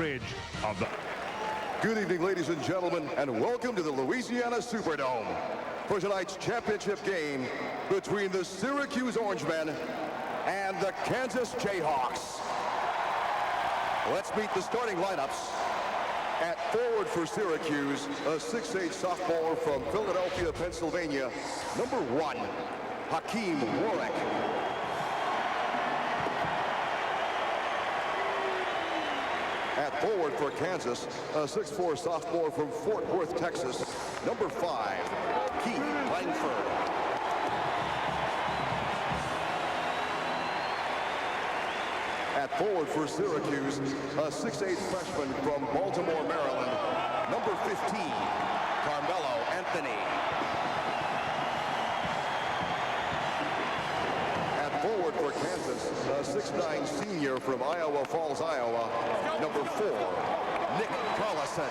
Of the Good evening, ladies and gentlemen, and welcome to the Louisiana Superdome for tonight's championship game between the Syracuse Orangemen and the Kansas Jayhawks. Let's meet the starting lineups. At forward for Syracuse, a 6'8" sophomore from Philadelphia, Pennsylvania, number 1, Hakeem Warwick. At forward for Kansas, a 6'4" sophomore from Fort Worth, Texas, number 5, Keith Langford. At forward for Syracuse, a 6'8" freshman from Baltimore, Maryland, number 15, Carmelo Anthony. At forward for Kansas, a 6'9" senior from Iowa Falls, Iowa, number 4, Nick Collison.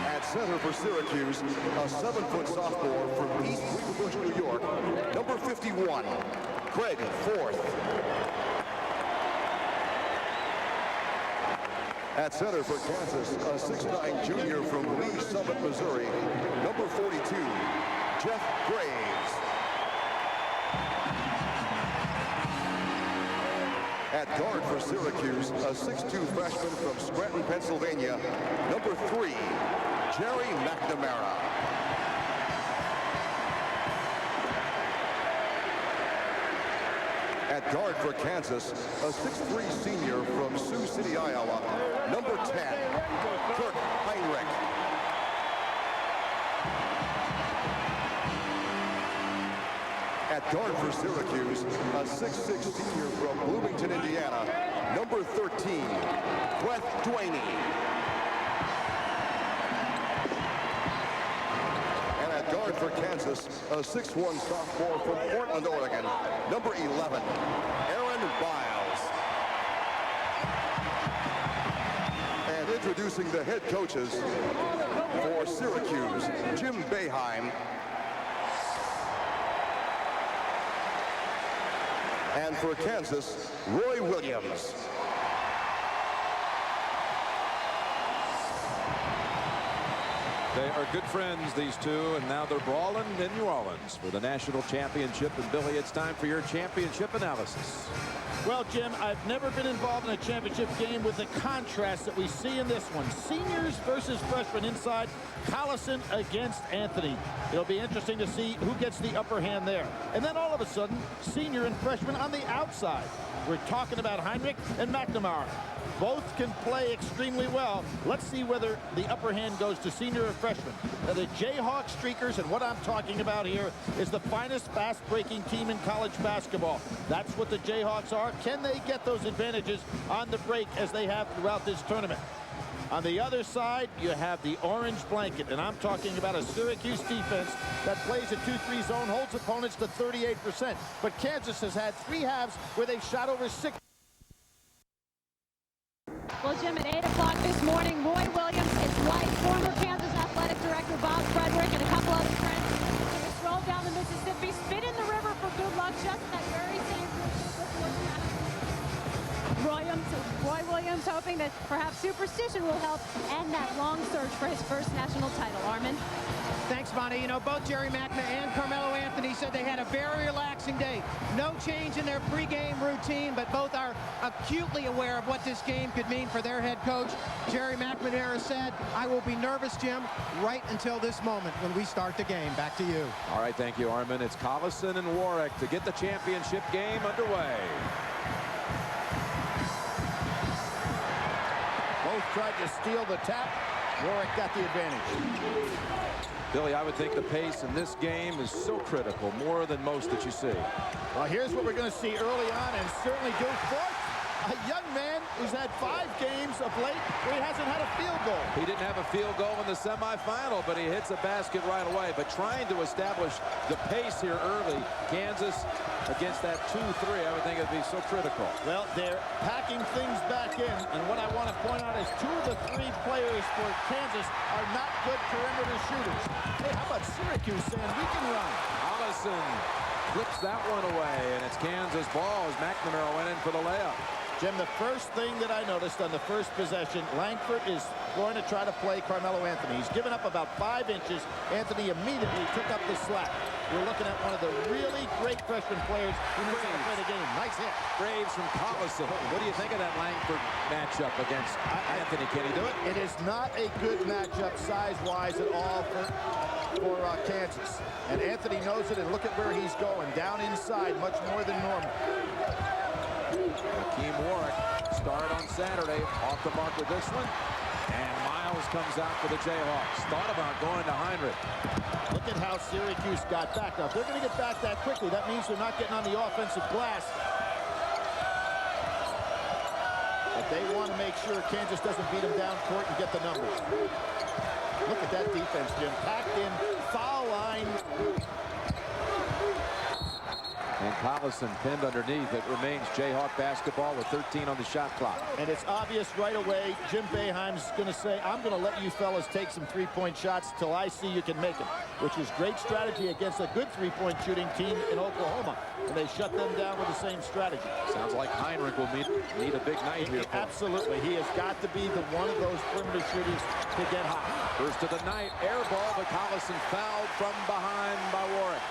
At center for Syracuse, a 7-foot sophomore from East Bush, New York, number 51, Craig Forth. At center for Kansas, a 6'9" junior from Lee Summit, Missouri, number 42, Jeff Graves. At guard for Syracuse, a 6'2" freshman from Scranton, Pennsylvania, number 3, Jerry McNamara. At guard for Kansas, a 6'3" senior from Sioux City, Iowa, number 10, Kirk Heinrich. At guard for Syracuse, a 6'6" senior from Bloomington, Indiana, number 13, Brett Dwaney. And at guard for Kansas, a 6'1" sophomore from Portland, Oregon, number 11, Aaron Biles. And introducing the head coaches for Syracuse, Jim Boeheim. And for Kansas, Roy Williams. They are good friends, these two, and now they're brawling in New Orleans for the national championship. And Billy, it's time for your championship analysis. Well, Jim, I've never been involved in a championship game with the contrast that we see in this one. Seniors versus freshmen inside, Collison against Anthony. It'll be interesting to see who gets the upper hand there. And then all of a sudden, senior and freshman on the outside. We're talking about Heinrich and McNamara. Both can play extremely well. Let's see whether the upper hand goes to senior or freshman. Now, the Jayhawks streakers, and what I'm talking about here is the finest fast-breaking team in college basketball. That's what the Jayhawks are. Can they get those advantages on the break as they have throughout this tournament? On the other side, you have the orange blanket, and I'm talking about a Syracuse defense that plays a 2-3 zone, holds opponents to 38%. But Kansas has had 3 halves where they've shot over 6. Well, Jim, at 8 o'clock this morning, Roy Williams, his wife, former Kansas Athletic Director Bob Frederick, and a couple other friends are going to stroll down the Mississippi, spit in the river for good luck, just that very same Roy Williams hoping that perhaps superstition will help end that long search for his first national title. Armin? Thanks, Bonnie. You know, both Jerry McNamara and Carmelo Anthony said they had a very relaxing day. No change in their pregame routine, but both are acutely aware of what this game could mean for their head coach. Jerry McNamara said, "I will be nervous, Jim, right until this moment when we start the game." Back to you. All right, thank you, Armin. It's Collison and Warwick to get the championship game underway. Both tried to steal the tap. Warwick got the advantage. Billy, I would think the pace in this game is so critical, more than most that you see. Well, here's what we're going to see early on, and certainly do Forth, a young man who's had 5 games of late where he hasn't had a field goal. He didn't have a field goal in the semifinal, but he hits a basket right away. But trying to establish the pace here early, Kansas against that 2-3, I would think it'd be so critical. Well, they're packing things back in, and what I want to point out is 2 of the 3 players for Kansas are not good perimeter shooters. Hey, how about Syracuse saying we can run? Collison clips that one away, and it's Kansas ball as McNamara went in for the layup. Jim, the first thing that I noticed on the first possession, Langford is going to try to play Carmelo Anthony. He's given up about 5 inches. Anthony immediately took up the slack. We're looking at one of the really great freshman players who knows how to play the game. Nice hit. Graves from Collison. What do you think of that Langford matchup against Anthony? Can he do it? It is not a good matchup size-wise at all for Kansas. And Anthony knows it, and look at where he's going. Down inside, much more than normal. Hakeem Warwick started on Saturday, off the mark with this one, and Miles comes out for the Jayhawks. Thought about going to Heinrich. Look at how Syracuse got back. Now, if they're going to get back that quickly, that means they're not getting on the offensive glass. But they want to make sure Kansas doesn't beat them down court and get the numbers. Look at that defense, Jim. Packed in, foul line. And Collison pinned underneath. It remains Jayhawk basketball with 13 on the shot clock. And it's obvious right away, Jim Boeheim's going to say, I'm going to let you fellas take some three-point shots till I see you can make them, which is great strategy against a good three-point shooting team in Oklahoma. And they shut them down with the same strategy. Sounds like Heinrich will need a big night here. Absolutely. He has got to be the one of those perimeter shooters to get hot. First of the night, air ball, but Collison fouled from behind by Warwick.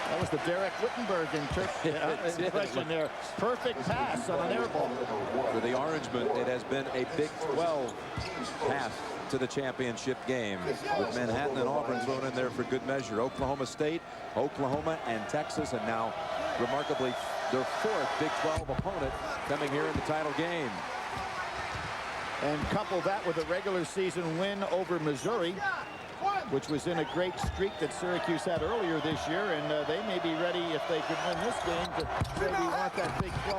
That was the Derek Wittenberg impression there. Perfect pass on an air ball. For the Orangemen, it has been a Big 12 path to the championship game, with Manhattan and Auburn thrown in there for good measure. Oklahoma State, Oklahoma, and Texas, and now, remarkably, their 4th Big 12 opponent coming here in the title game. And couple that with a regular season win over Missouri, which was in a great streak that Syracuse had earlier this year, and they may be ready, if they could win this game, to say we want that Big 12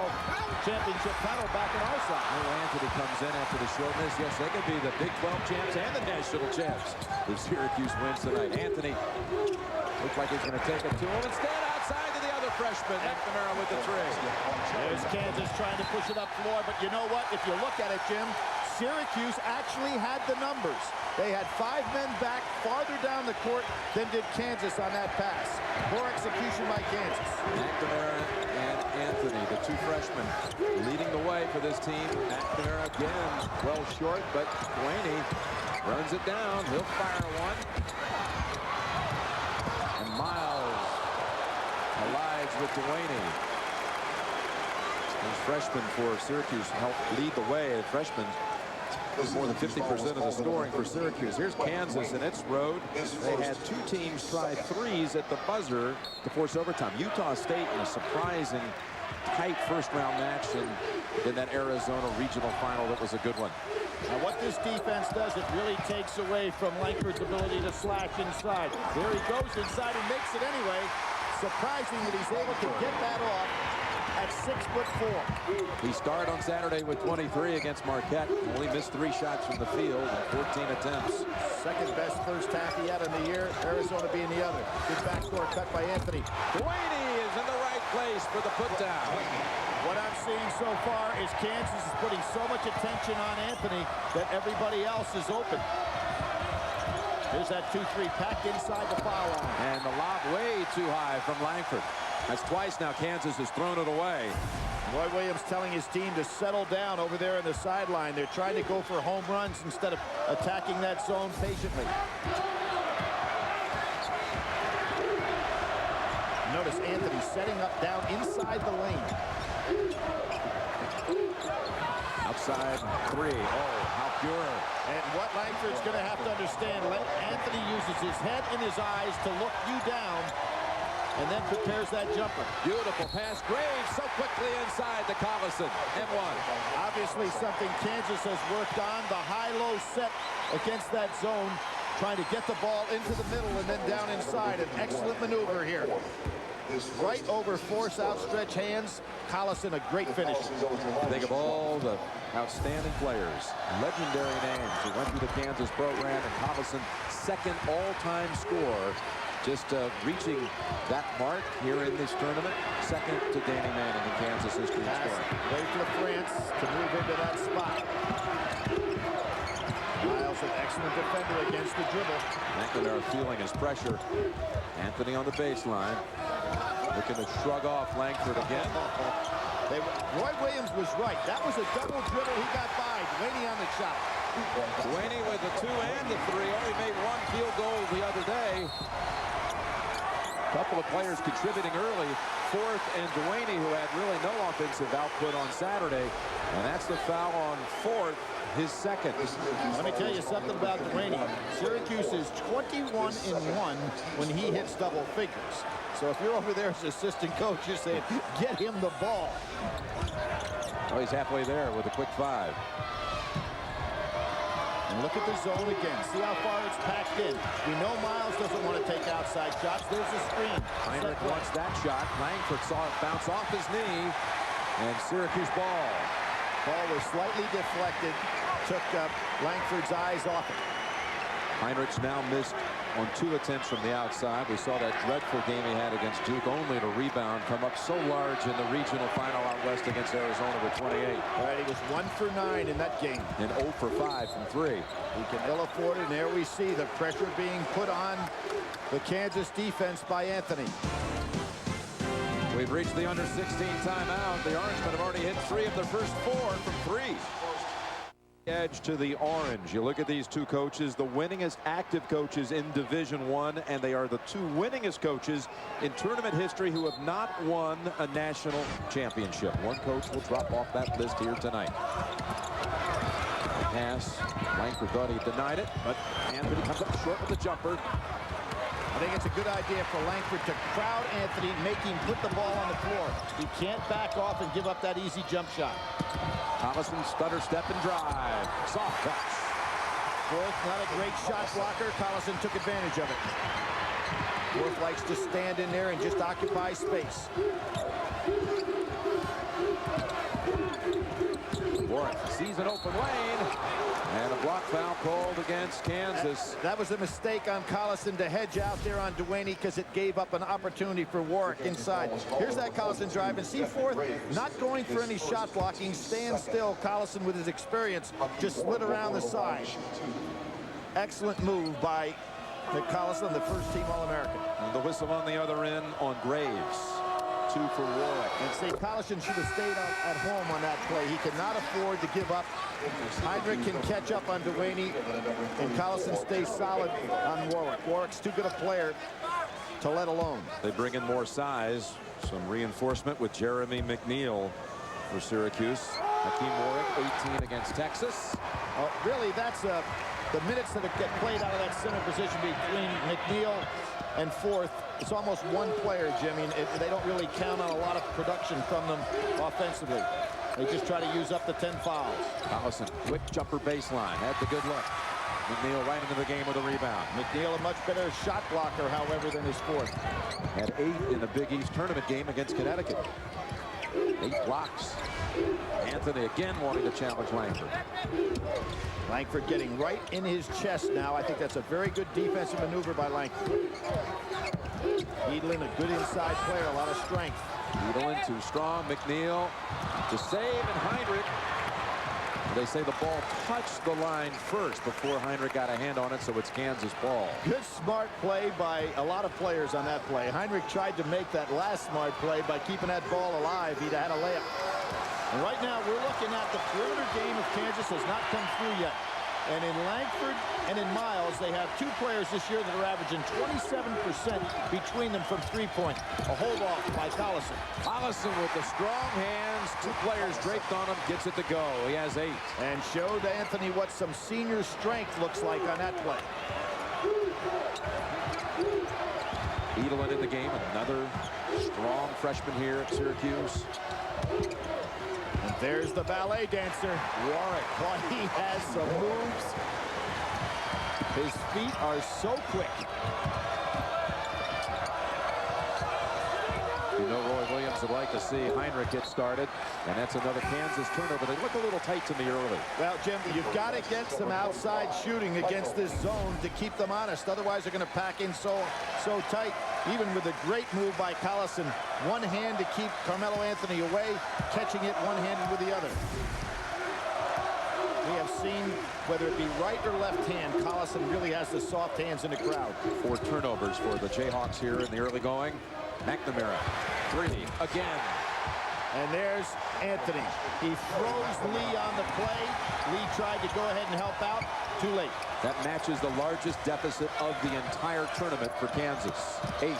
championship title back in our side. Anthony comes in after the shortness. Yes, they could be the Big 12 champs and the national champs if Syracuse wins tonight. Anthony looks like he's going to take it to him. Instead, outside to the other freshman, McNamara with the three. There's Kansas trying to push it up floor, but you know what? If you look at it, Jim, Syracuse actually had the numbers. They had 5 men back farther down the court than did Kansas on that pass. Poor execution by Kansas. McNamara and Anthony, the 2 freshmen, leading the way for this team. McNamara again, well short, but Duaney runs it down. He'll fire one. And Miles collides with Duaney. Those freshmen for Syracuse helped lead the way. Freshmen more than 50% of the scoring for Syracuse. Here's Kansas in its road. They had 2 teams try threes at the buzzer to force overtime. Utah State in a surprising tight first-round match in that Arizona regional final. That was a good one. Now what this defense does, it really takes away from Langford's ability to slash inside. There he goes inside and makes it anyway. Surprising that he's able to get that off at 6'4". He started on Saturday with 23 against Marquette. Only missed 3 shots from the field and 14 attempts. Second best first half he had in the year. Arizona being the other. Good backdoor cut by Anthony. Duaney is in the right place for the put down. What I'm seeing so far is Kansas is putting so much attention on Anthony that everybody else is open. There's that 2-3 packed inside the foul line. And the lob way too high from Langford. That's twice now Kansas has thrown it away. Roy Williams telling his team to settle down over there in the sideline. They're trying to go for home runs instead of attacking that zone patiently. Notice Anthony setting up down inside the lane. Outside 3. Oh, how pure. And what Langford's going to have to understand, Anthony uses his head and his eyes to look you down and then prepares that jumper. Beautiful pass. Graves so quickly inside to Collison. And 1. Obviously something Kansas has worked on. The high-low set against that zone, trying to get the ball into the middle and then down inside. An excellent maneuver here. Right over force, outstretched hands. Collison, a great finish. Think of all the outstanding players, legendary names who went through the Kansas program, and Collison, 2nd all-time scorer, just reaching that mark here in this tournament. 2nd to Danny Manning in Kansas history scoring. Wait for France to move into that spot. Miles, an excellent defender against the dribble. McNamara feeling his pressure. Anthony on the baseline. Looking to shrug off Langford again. Roy Williams was right. That was a double dribble. He got by. Duane on the shot. Duane with the 2 and the 3. Only made 1 field goal the other day. A couple of players contributing early. Forth and Duane, who had really no offensive output on Saturday. And that's the foul on Forth, his second. Let me tell you something about Duane. Syracuse is 21-1 when he hits double figures. So if you're over there as assistant coach, you're saying, get him the ball. Oh, he's halfway there with a quick 5. And look at the zone again. See how far it's packed in. We know Miles doesn't want to take outside shots. There's a screen. Heinrich wants that shot. Langford saw it bounce off his knee. And Syracuse ball. Ball was slightly deflected. Took Langford's eyes off it. Heinrich's now missed on 2 attempts from the outside. We saw that dreadful game he had against Duke, only to rebound, come up so large in the regional final out west against Arizona with 28. All right, he was 1 for 9 in that game. And 0 for 5 from 3. He can ill afford it, and there we see the pressure being put on the Kansas defense by Anthony. We've reached the under 16 timeout. The Orangemen have already hit 3 of their first 4 from 3. Edge to the orange. You look at these 2 coaches, the winningest active coaches in Division I, and they are the 2 winningest coaches in tournament history who have not won a national championship. One coach will drop off that list here tonight. Pass. Langford thought he denied it, but Anthony comes up short with the jumper. I think it's a good idea for Langford to crowd Anthony, make him put the ball on the floor. He can't back off and give up that easy jump shot. Collison stutter step and drive. Soft touch. Forth, not a great shot blocker. Collison took advantage of it. Forth likes to stand in there and just occupy space. Warren sees an open lane. And a block foul called against Kansas. That was a mistake on Collison to hedge out there on Duane because it gave up an opportunity for Warwick inside. Here's that Collison drive, and see Forth not going for any shot blocking. Stand still. Collison with his experience just slid around the side. Excellent move by Collison, the first team All-American. And the whistle on the other end on Graves. 2 for Warwick. And say Collison should have stayed at home on that play. He cannot afford to give up. Heinrich can catch up on Duane, and Collison stays solid on Warwick. Warwick's too good a player to let alone. They bring in more size. Some reinforcement with Jeremy McNeil for Syracuse. Hakeem Warwick, 18 against Texas. Really, that's the minutes that get played out of that center position between McNeil and Forth. It's almost one player, Jimmy. They don't really count on a lot of production from them offensively. They just try to use up the 10 fouls. Collison, quick jumper baseline. Had the good look. McNeil right into the game with a rebound. McNeil a much better shot blocker, however, than his Forth. Had 8 in the Big East tournament game against Connecticut. 8 blocks. Anthony again wanting to challenge Langford. Langford getting right in his chest now. I think that's a very good defensive maneuver by Langford. Edelin, a good inside player, a lot of strength. Edelin too strong. McNeil to save, and Heinrich. They say the ball touched the line first before Heinrich got a hand on it, so it's Kansas ball. Good smart play by a lot of players on that play. Heinrich tried to make that last smart play by keeping that ball alive. He'd had a layup. And right now we're looking at the perimeter game of Kansas has not come through yet. And in Langford and in Miles, they have 2 players this year that are averaging 27% between them from three-point. A hold-off by Collison. Collison with the strong hands. 2 players draped on him. Gets it to go. He has 8. And showed Anthony what some senior strength looks like on that play. Edelin in the game. Another strong freshman here at Syracuse. And there's the ballet dancer, Warwick. Boy, he has some moves. His feet are so quick. You know Roy Williams would like to see Heinrich get started, and that's another Kansas turnover. They look a little tight to me early. Well, Jim, you've got to get some outside shooting against this zone to keep them honest. Otherwise, they're going to pack in so tight. Even with a great move by Collison, one hand to keep Carmelo Anthony away, catching it one-handed with the other. We have seen, whether it be right or left hand, Collison really has the soft hands in the crowd. 4 turnovers for the Jayhawks here in the early going. McNamara, 3 again. And there's Anthony. He throws Lee on the play. Lee tried to go ahead and help out. Too late. That matches the largest deficit of the entire tournament for Kansas. 8.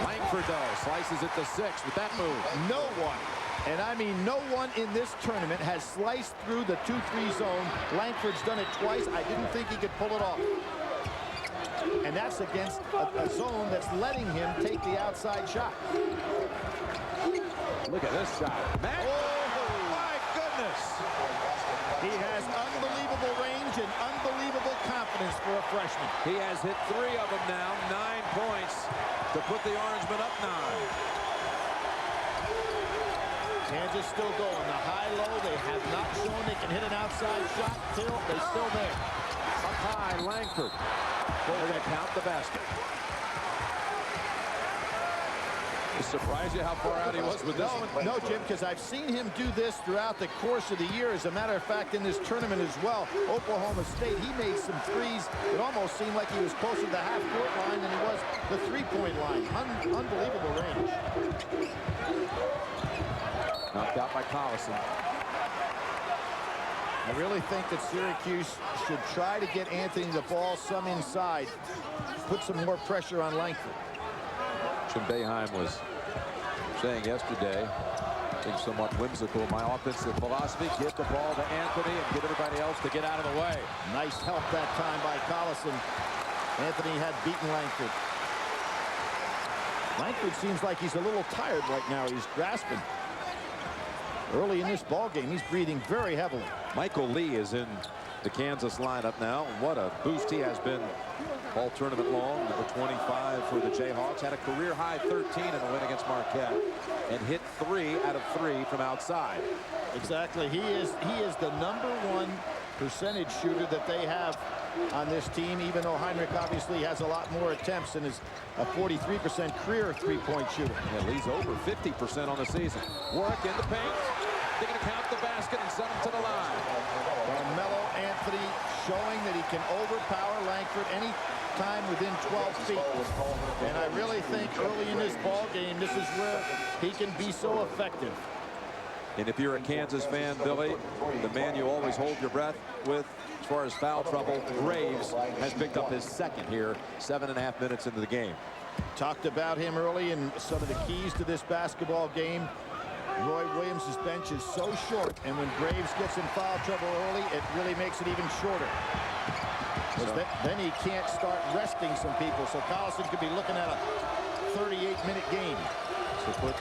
Langford, though, slices it to 6 with that move. No one, and I mean no one in this tournament has sliced through the 2-3 zone. Langford's done it twice. I didn't think he could pull it off. And that's against a zone that's letting him take the outside shot. Look at this shot. Oh, my goodness. He has unbelievable range and unbelievable confidence for a freshman. He has hit 3 of them now. 9 points to put the Orangemen up 9. Kansas still going. The high-low, they have not shown they can hit an outside shot. They're still there. Up high, Langford. They're going to count the basket. Surprise you how far out he was with this one. No, Jim, because I've seen him do this throughout the course of the year. As a matter of fact, in this tournament as well, Oklahoma State, he made some threes. It almost seemed like he was closer to the half-court line than he was the three-point line. Unbelievable range. Knocked out by Collison. I really think that Syracuse should try to get Anthony the ball some inside, put some more pressure on Langford. Jim Boeheim was saying yesterday, I think somewhat whimsical, my offensive philosophy, give the ball to Anthony and get everybody else to get out of the way. Nice help that time by Collison. Anthony had beaten Langford. Langford seems like he's a little tired right now. He's grasping. Early in this ball game, he's breathing very heavily. Michael Lee is in the Kansas lineup now. What a boost he has been all tournament long. Number 25 for the Jayhawks. Had a career-high 13 in the win against Marquette and hit 3 out of 3 from outside. Exactly. He is the #1 percentage shooter that they have on this team, even though Heinrich obviously has a lot more attempts and is a 43% career three-point shooter. Yeah, Lee's over 50% on the season. Warwick in the paint. They're going to count the basket and send him to the line. Carmelo Anthony showing that he can overpower Langford any time within 12 feet. And I really think early in this ball game, this is where he can be so effective. And if you're a Kansas fan, Billy, the man you always hold your breath with as far as foul trouble, Graves, has picked up his second here, 7.5 minutes into the game. Talked about him early and some of the keys to this basketball game. Roy Williams' bench is so short, and when Graves gets in foul trouble early, it really makes it even shorter. Then he can't start resting some people, so Collison could be looking at a 38-minute game. So put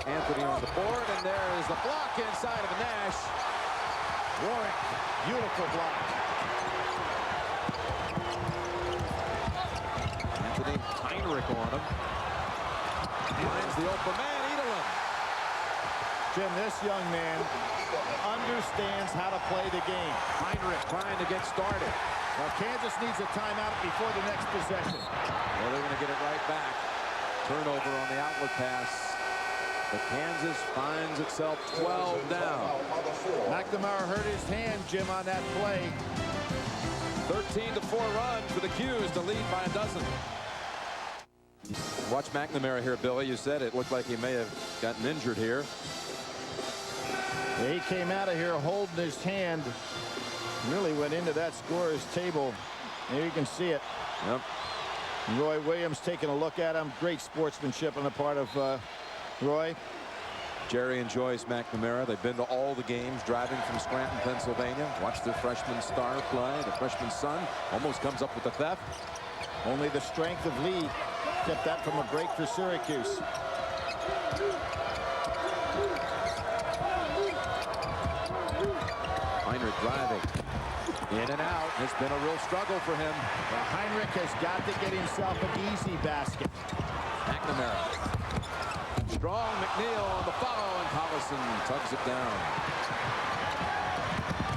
Anthony on the board, and there is the block inside of Nash. Warwick, beautiful block. Anthony Heinrich on him. Finds the open man, Edelin. Jim, this young man understands how to play the game. Heinrich trying to get started. Now Kansas needs a timeout before the next possession. Well, they're going to get it right back. Turnover on the outlet pass. But Kansas finds itself 12 down. McNamara hurt his hand, Jim, on that play. 13-4 run for the Qs to lead by a dozen. Watch McNamara here, Billy. You said it looked like he may have gotten injured here. He came out of here holding his hand. Really went into that scorer's table. There you can see it. Yep. Roy Williams taking a look at him. Great sportsmanship on the part of Roy. Jerry enjoys McNamara. They've been to all the games driving from Scranton, Pennsylvania. Watch their freshman star play. The freshman son almost comes up with the theft. Only the strength of Lee kept that from a break for Syracuse. Heinrich driving. In and out. It's been a real struggle for him. Well, Heinrich has got to get himself an easy basket. McNamara. Strong McNeil on the follow, and Collison tugs it down.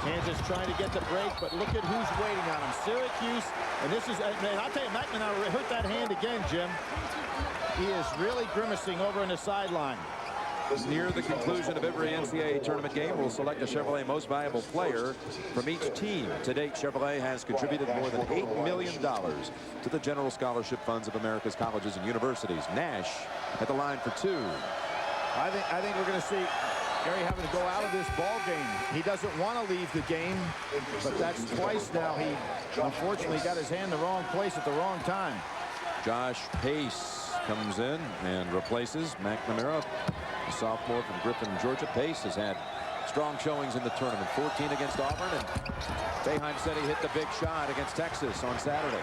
Kansas trying to get the break, but look at who's waiting on him. Syracuse, and this is, man, I'll tell you, McNamara hurt that hand again, Jim. He is really grimacing over in the sideline. Near the conclusion of every NCAA tournament game, we'll select a Chevrolet Most Valuable Player from each team. To date, Chevrolet has contributed more than $8 million to the general scholarship funds of America's colleges and universities. Nash at the line for two. I think we're going to see Gary having to go out of this ball game. He doesn't want to leave the game, but that's twice now. He unfortunately got his hand in the wrong place at the wrong time. Josh Pace comes in and replaces McNamara, a sophomore from Griffin, Georgia. Pace has had strong showings in the tournament. 14 against Auburn, and Boeheim said he hit the big shot against Texas on Saturday.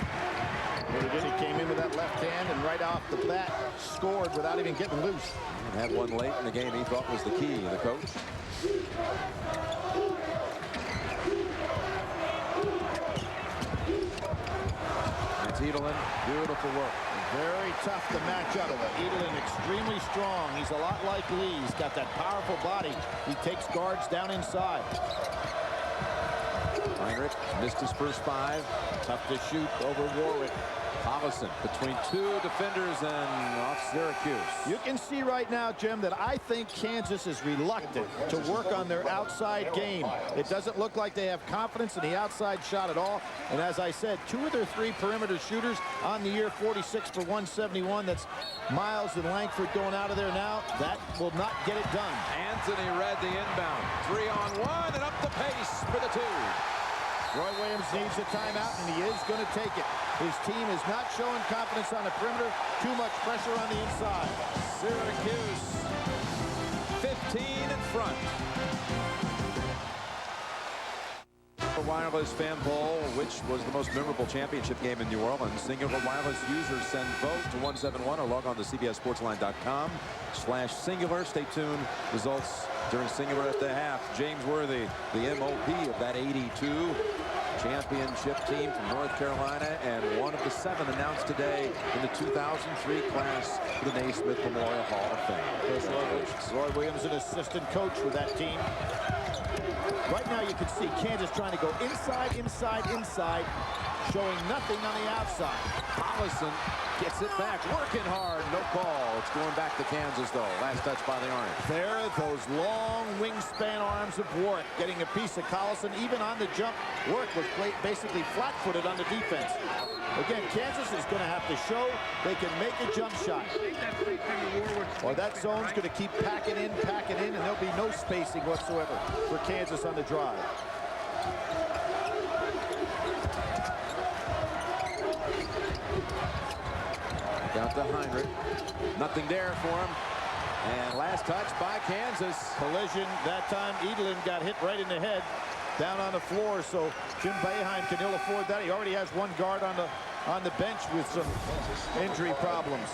Well, he did. He came in with that left hand and right off the bat scored without even getting loose. And had one late in the game he thought was the key, the coach. That's Edelin. Beautiful work. Very tough to match up. Edelin extremely strong. He's a lot like Lee. He's got that powerful body. He takes guards down inside. Heinrich missed his first five. Tough to shoot over Warwick. Collison between two defenders and off Syracuse. You can see right now, Jim, that I think Kansas is reluctant to work on their outside game. It doesn't look like they have confidence in the outside shot at all. And as I said, 2 of their 3 perimeter shooters on the year, 46 for 171. That's Miles and Langford going out of there now. That will not get it done. Anthony read the inbound. 3-on-1 and up the pace for the 2. Roy Williams needs a timeout, and he is going to take it. His team is not showing confidence on the perimeter. Too much pressure on the inside. Syracuse 15 in front. The wireless fan poll, which was the most memorable championship game in New Orleans. Singular wireless users send vote to 171 or log on to CBSSportsline.com/singular. Stay tuned. Results during Singular at the half. James Worthy, the MOP of that 82 championship team from North Carolina, and one of the 7 announced today in the 2003 class for the Naismith Memorial Hall of Fame. Roy Williams, an assistant coach for that team. Right now you can see Kansas trying to go inside, inside, inside, showing nothing on the outside. Collison gets it back, working hard, no call. It's going back to Kansas, though. Last touch by the Orange. There, those long wingspan arms of Warwick getting a piece of Collison. Even on the jump, Warwick was basically flat-footed on the defense. Again, Kansas is going to have to show they can make a jump shot. Or that zone's going to keep packing in, and there'll be no spacing whatsoever for Kansas on the drive. Down to Heinrich. Nothing there for him. And last touch by Kansas. Collision. That time, Edelin got hit right in the head down on the floor, so Jim Boeheim can ill afford that. He already has one guard on the bench with some injury problems.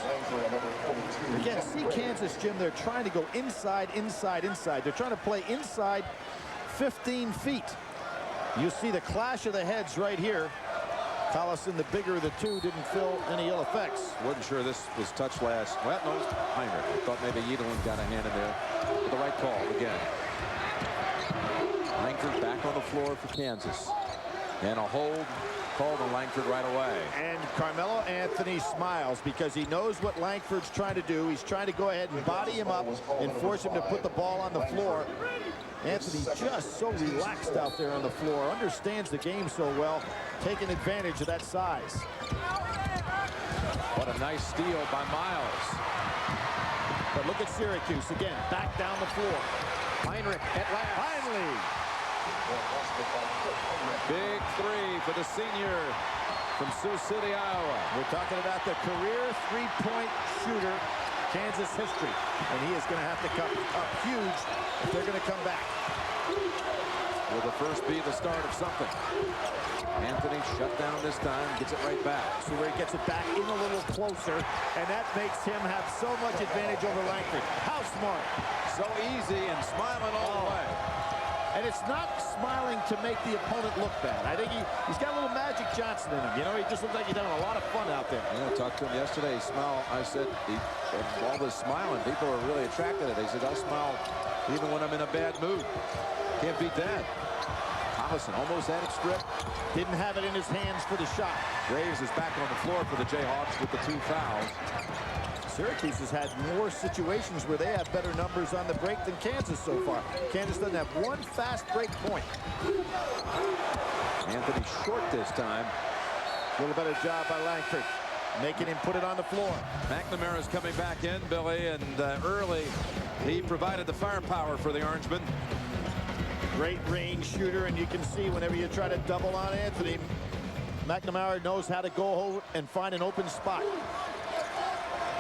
Again, see Kansas, Jim, they're trying to go inside, inside, inside. They're trying to play inside 15 feet. You see the clash of the heads right here. Collison, the bigger of the 2, didn't feel any ill effects. Wasn't sure this was touch last. Well, no, Heinrich. I thought maybe Edelin got a hand in there. With the right call again. Langford back on the floor for Kansas. And a hold called on Langford right away. And Carmelo Anthony smiles because he knows what Langford's trying to do. He's trying to go ahead and body him up and force him to put the ball on the floor. Anthony just so relaxed out there on the floor, understands the game so well, taking advantage of that size. What a nice steal by Miles. But look at Syracuse again, back down the floor. Heinrich at last. Finally. Big 3 for the senior from Sioux City, Iowa. We're talking about the career 3-point shooter, Kansas history. And he is going to have to come up huge if they're going to come back. Will the first be the start of something? Anthony shut down this time, gets it right back. So where he gets it back in a little closer, and that makes him have so much advantage over Langford. How smart. So easy and smiling all the way. And it's not smiling to make the opponent look bad. I think he's got a little Magic Johnson in him. You know, he just looks like he's having a lot of fun out there. Yeah, I talked to him yesterday. He smiled. I said, all this smiling, people are really attracted to it. He said, I smile even when I'm in a bad mood. Can't beat that. Collison almost had it stripped. Didn't have it in his hands for the shot. Graves is back on the floor for the Jayhawks with the 2 fouls. Syracuse has had more situations where they have better numbers on the break than Kansas so far. Kansas doesn't have one fast break point. Anthony short this time. A little better job by Langford, making him put it on the floor. McNamara's coming back in, Billy, and early he provided the firepower for the Orangemen. Great range shooter, and you can see whenever you try to double on Anthony, McNamara knows how to go and find an open spot.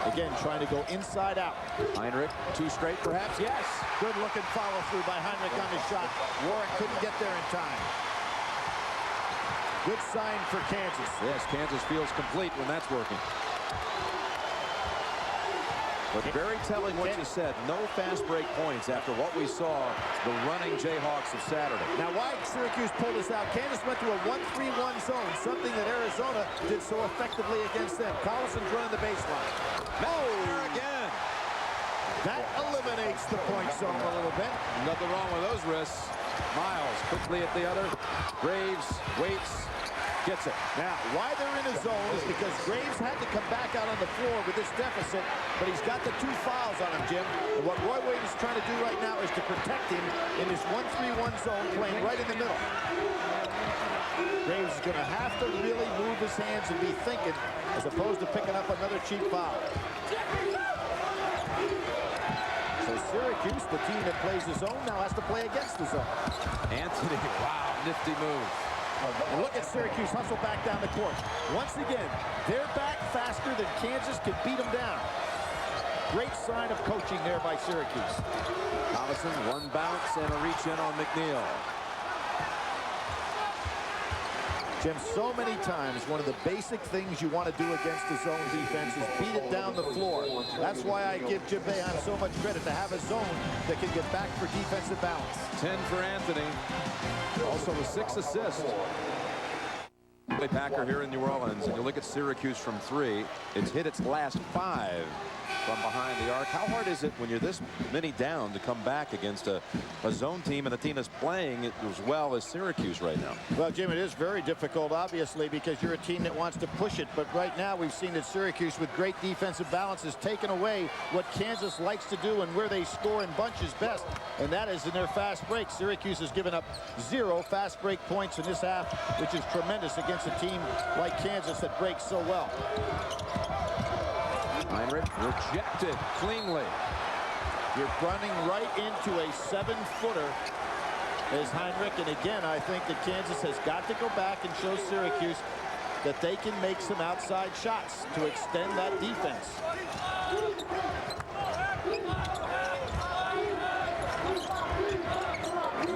Again, trying to go inside out. Heinrich, 2 straight perhaps? Yes. Good looking follow through by Heinrich on the shot. Warwick couldn't get there in time. Good sign for Kansas. Yes, Kansas feels complete when that's working. But very telling what you said. No fast break points after what we saw the running Jayhawks of Saturday. Now, why Syracuse pulled this out? Kansas went to a 1-3-1 zone, something that Arizona did so effectively against them. Collison's running the baseline. There again. That eliminates the point zone a little bit. Nothing wrong with those wrists. Miles quickly at the other. Graves waits. Gets it. Now, why they're in a zone is because Graves had to come back out on the floor with this deficit, but he's got the 2 fouls on him, Jim. And what Roy Williams is trying to do right now is to protect him in this 1-3-1 zone, playing right in the middle. Graves is going to have to really move his hands and be thinking, as opposed to picking up another cheap foul. So Syracuse, the team that plays the zone, now has to play against the zone. Anthony, wow, nifty move. And look at Syracuse hustle back down the court. Once again, they're back faster than Kansas can beat them down. Great sign of coaching there by Syracuse. Collison, 1 bounce and a reach in on McNeil. Jim, so many times, one of the basic things you want to do against the zone defense is beat it down the floor. That's why I give Jim Boeheim so much credit to have a zone that can get back for defensive balance. 10 for Anthony. Also with 6 assists. Packer here in New Orleans, and you look at Syracuse from 3. It's hit its last 5 from behind the arc. How hard is it when you're this many down to come back against a zone team and a team that's playing it as well as Syracuse right now? Well, Jim, it is very difficult, obviously, because you're a team that wants to push it. But right now, we've seen that Syracuse, with great defensive balance, has taken away what Kansas likes to do and where they score in bunches best, and that is in their fast break. Syracuse has given up 0 fast break points in this half, which is tremendous against a team like Kansas that breaks so well. Heinrich rejected cleanly. You're running right into a 7-footer as Heinrich, and again, I think that Kansas has got to go back and show Syracuse that they can make some outside shots to extend that defense.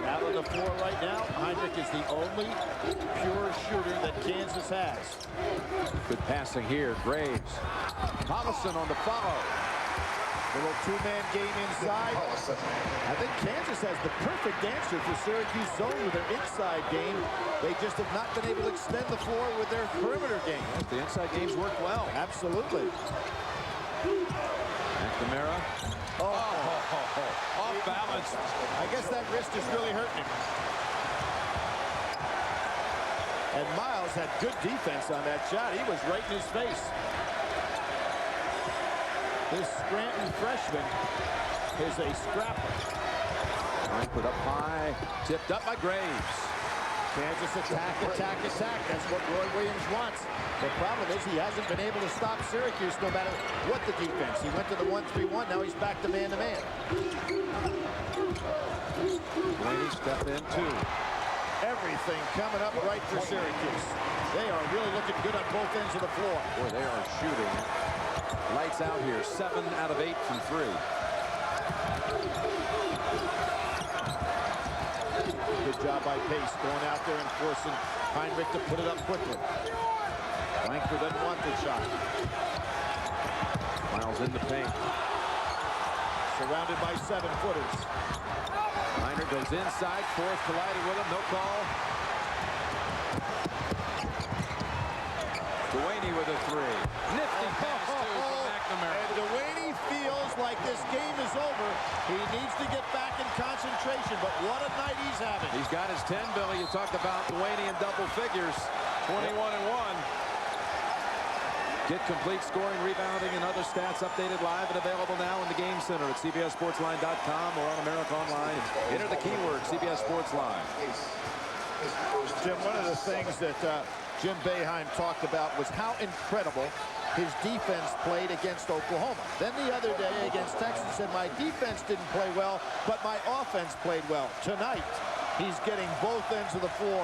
Out on the floor right now, Heinrich is the only pure shooter that Kansas has. Good passing here. Graves. Collison on the follow. Little 2-man game inside. I think Kansas has the perfect answer for Syracuse zone with their inside game. They just have not been able to extend the floor with their perimeter game. The inside games work well. Absolutely. McNamara. Off balance. I guess that wrist is really hurting him. And Miles had good defense on that shot. He was right in his face. This Scranton freshman is a scrapper. Put up high, tipped up by Graves. Kansas attack, attack, attack. That's what Roy Williams wants. The problem is he hasn't been able to stop Syracuse no matter what the defense. He went to the 1-3-1. Now he's back to man-to-man. Blaney step in, 2. Everything coming up right for Syracuse. They are really looking good on both ends of the floor. Boy, they are shooting lights out here. 7 out of 8 from 3. Good job by Pace going out there and forcing Heinrich to put it up quickly. Langford doesn't want the shot. Miles in the paint. Surrounded by 7-footers. Heinrich goes inside. Fourth collided with him. No call. Dewaney with a 3. Nifty pass too from McNamara. And Dewaney feels like this game is over. He needs to get back in concentration, but what a night he's having. He's got his 10, Billy. You talked about Dewaney in double figures. 21 and 1. Get complete scoring, rebounding, and other stats updated live and available now in the Game Center at CBSSportsLine.com or on America Online. Enter the keyword CBS Sports Line. Jim, one of the things that Jim Boeheim talked about was how incredible his defense played against Oklahoma. Then the other day against Texas said, my defense didn't play well, but my offense played well. Tonight, he's getting both ends of the floor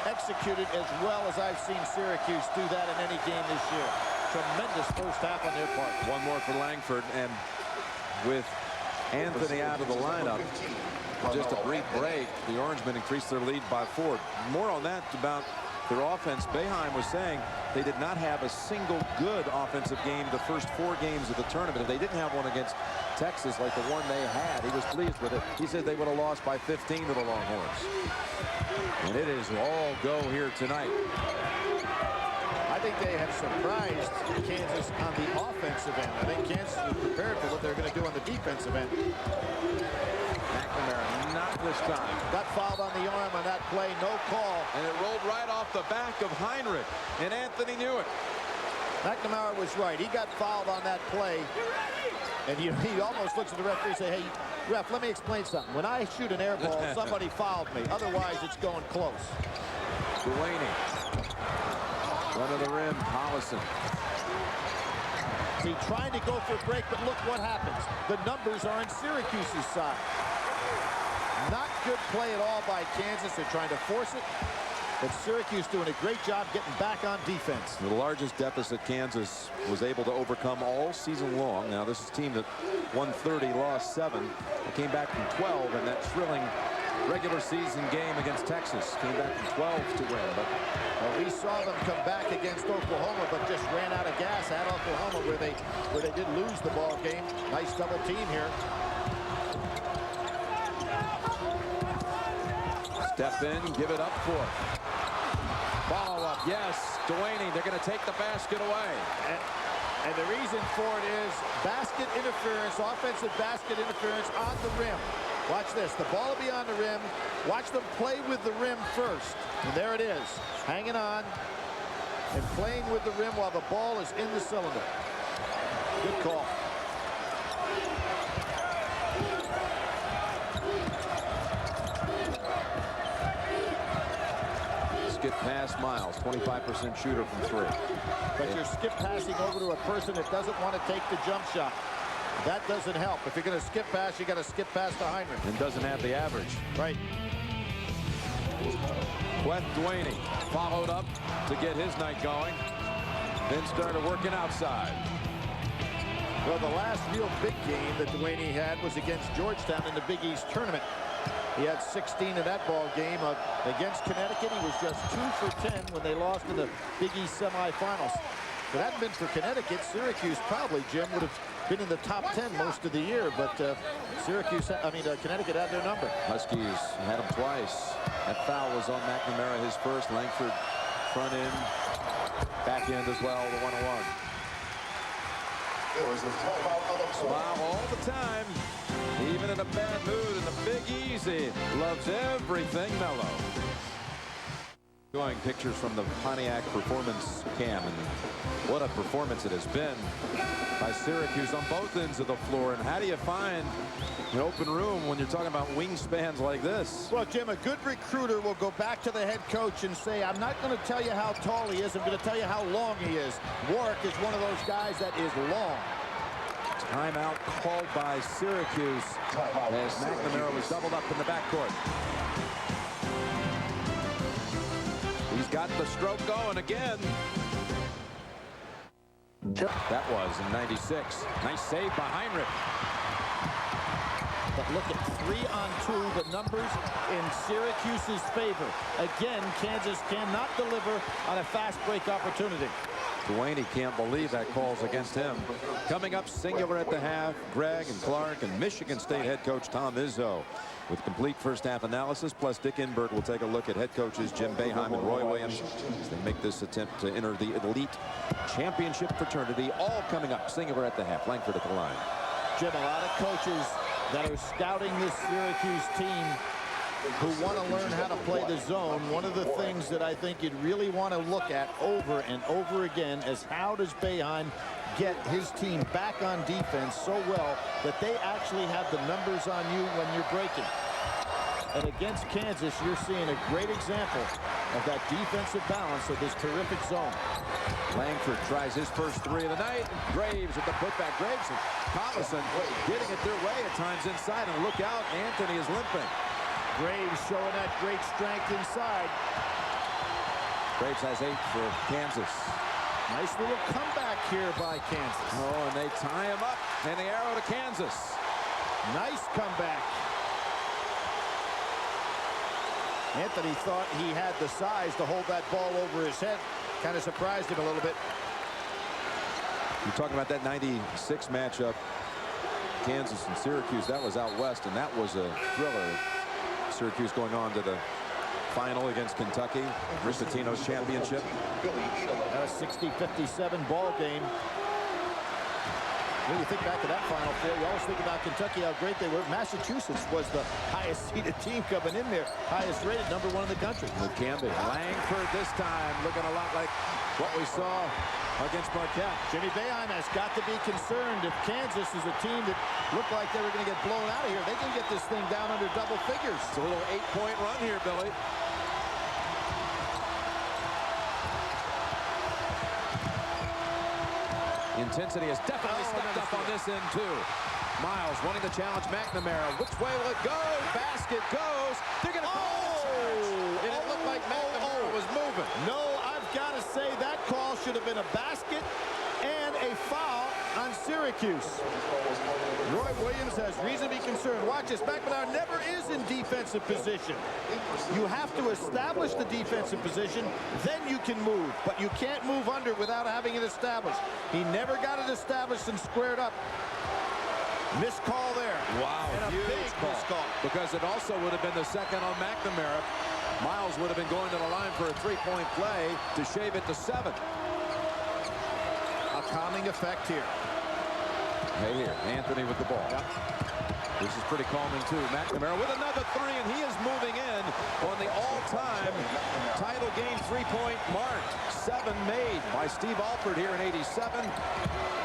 executed as well as I've seen Syracuse do that in any game this year. Tremendous first half on their part. One more for Langford, and with Anthony out of the lineup, just a brief break, the Orangemen increased their lead by 4. More on that about their offense. Boeheim was saying they did not have a single good offensive game the first 4 games of the tournament. If they didn't have one against Texas like the one they had, he was pleased with it. He said they would have lost by 15 to the Longhorns. And it is all go here tonight. I think they have surprised Kansas on the offensive end. I think Kansas was prepared for what they're going to do on the defensive end. McNamara, not this time. Got fouled on the arm on that play, no call. And it rolled right off the back of Heinrich, and Anthony knew it. McNamara was right. He got fouled on that play. And he almost looks at the referee and say, hey, ref, let me explain something. When I shoot an air ball, somebody fouled me. Otherwise, it's going close. Delaney. Front of the rim, Collison. He trying to go for a break, but look what happens. The numbers are on Syracuse's side. Not good play at all by Kansas. They're trying to force it. But Syracuse doing a great job getting back on defense. The largest deficit Kansas was able to overcome all season long. Now, this is a team that won 30, lost 7. They came back from 12 in that thrilling regular season game against Texas. Came back from 12 to win. But we saw them come back against Oklahoma, but just ran out of gas at Oklahoma where they did lose the ball game. Nice double team here. Step in, give it up for. Follow up, yes. Delaney, they're going to take the basket away. And the reason for it is basket interference, offensive basket interference on the rim. Watch this. The ball will be on the rim. Watch them play with the rim first. And there it is. Hanging on and playing with the rim while the ball is in the cylinder. Good call. Skip past Miles, 25% shooter from 3. But you're skip passing over to a person that doesn't want to take the jump shot. That doesn't help. If you're going to skip pass, you got to skip past to Heinrich. And doesn't have the average. Right. Queth Delaney followed up to get his night going. Then started working outside. Well, the last real big game that Delaney had was against Georgetown in the Big East tournament. He had 16 in that ball game. Against Connecticut, he was just 2 for 10 when they lost in the Big East semifinals. If it hadn't been for Connecticut, Syracuse probably, Jim, would have been in the top 10 most of the year. But Connecticut had their number. Huskies had him twice. That foul was on McNamara, his first. Langford front end, back end as well, the 1-on-1. Smile all the time, even in a bad mood, and the Big Easy loves everything mellow. Showing pictures from the Pontiac performance cam, and what a performance it has been by Syracuse on both ends of the floor. And how do you find an open room when you're talking about wingspans like this? Well, Jim, a good recruiter will go back to the head coach and say, I'm not going to tell you how tall he is. I'm going to tell you how long he is. Warwick is one of those guys that is long. Timeout called by Syracuse as McNamara was doubled up in the backcourt. He's got the stroke going again. That was in 96. Nice save by Heinrich. But look at 3-on-2, the numbers in Syracuse's favor. Again, Kansas cannot deliver on a fast break opportunity. Delaney can't believe that call's against him. Coming up, singular at the half, Greg and Clark and Michigan State head coach Tom Izzo with complete first half analysis. Plus Dick Enberg will take a look at head coaches Jim Boeheim and Roy Williams as they make this attempt to enter the elite championship fraternity. All coming up, singular at the half. Langford at the line. Jim, a lot of coaches that are scouting this Syracuse team who want to learn how to play the zone, one of the things that I think you'd really want to look at over and over again is how does Boeheim get his team back on defense so well that they actually have the numbers on you when you're breaking. And against Kansas, you're seeing a great example of that defensive balance of this terrific zone. Langford tries his first three of the night. Graves with the putback. Graves and Collison getting it their way at times inside. And look out, Anthony is limping. Graves showing that great strength inside. Graves has 8 for Kansas. Nice little comeback here by Kansas. Oh, and they tie him up. And the arrow to Kansas. Nice comeback. Anthony thought he had the size to hold that ball over his head. Kind of surprised him a little bit. You're talking about that 96 matchup. Kansas and Syracuse. That was out west, and that was a thriller. Syracuse going on to the final against Kentucky. Rick Pitino's championship. A 60-57 ball game. When you think back to that Final Four, you always think about Kentucky, how great they were. Massachusetts was the highest seeded team coming in there. Highest rated, #1 in the country. It can be. Langford this time looking a lot like what we saw against Marquette. Jimmy Boeheim has got to be concerned if Kansas is a team that looked like they were going to get blown out of here. They can get this thing down under double figures. It's a little 8-point run here, Billy. Intensity has definitely stepped up on this end, too. Miles wanting to challenge McNamara. Which way will it go? Basket goes. They're going to call it a charge. And it looked like McNamara was moving. No, I've got to say that call should have been a basket and a foul on Syracuse. Roy Williams has reason to be concerned. Watch this. McNamara never is in defensive position. You have to establish the defensive position, then you can move. But you can't move under without having it established. He never got it established and squared up. Missed call there. Wow, and a huge big missed call. Because it also would have been the second on McNamara. Miles would have been going to the line for a 3-point play to shave it to 7. A calming effect here. Hey, here, Anthony with the ball. Yep. This is pretty calming, too. McNamara with another 3, and he is moving in on the all-time title game 3-point mark. 7 made by Steve Alford here in '87.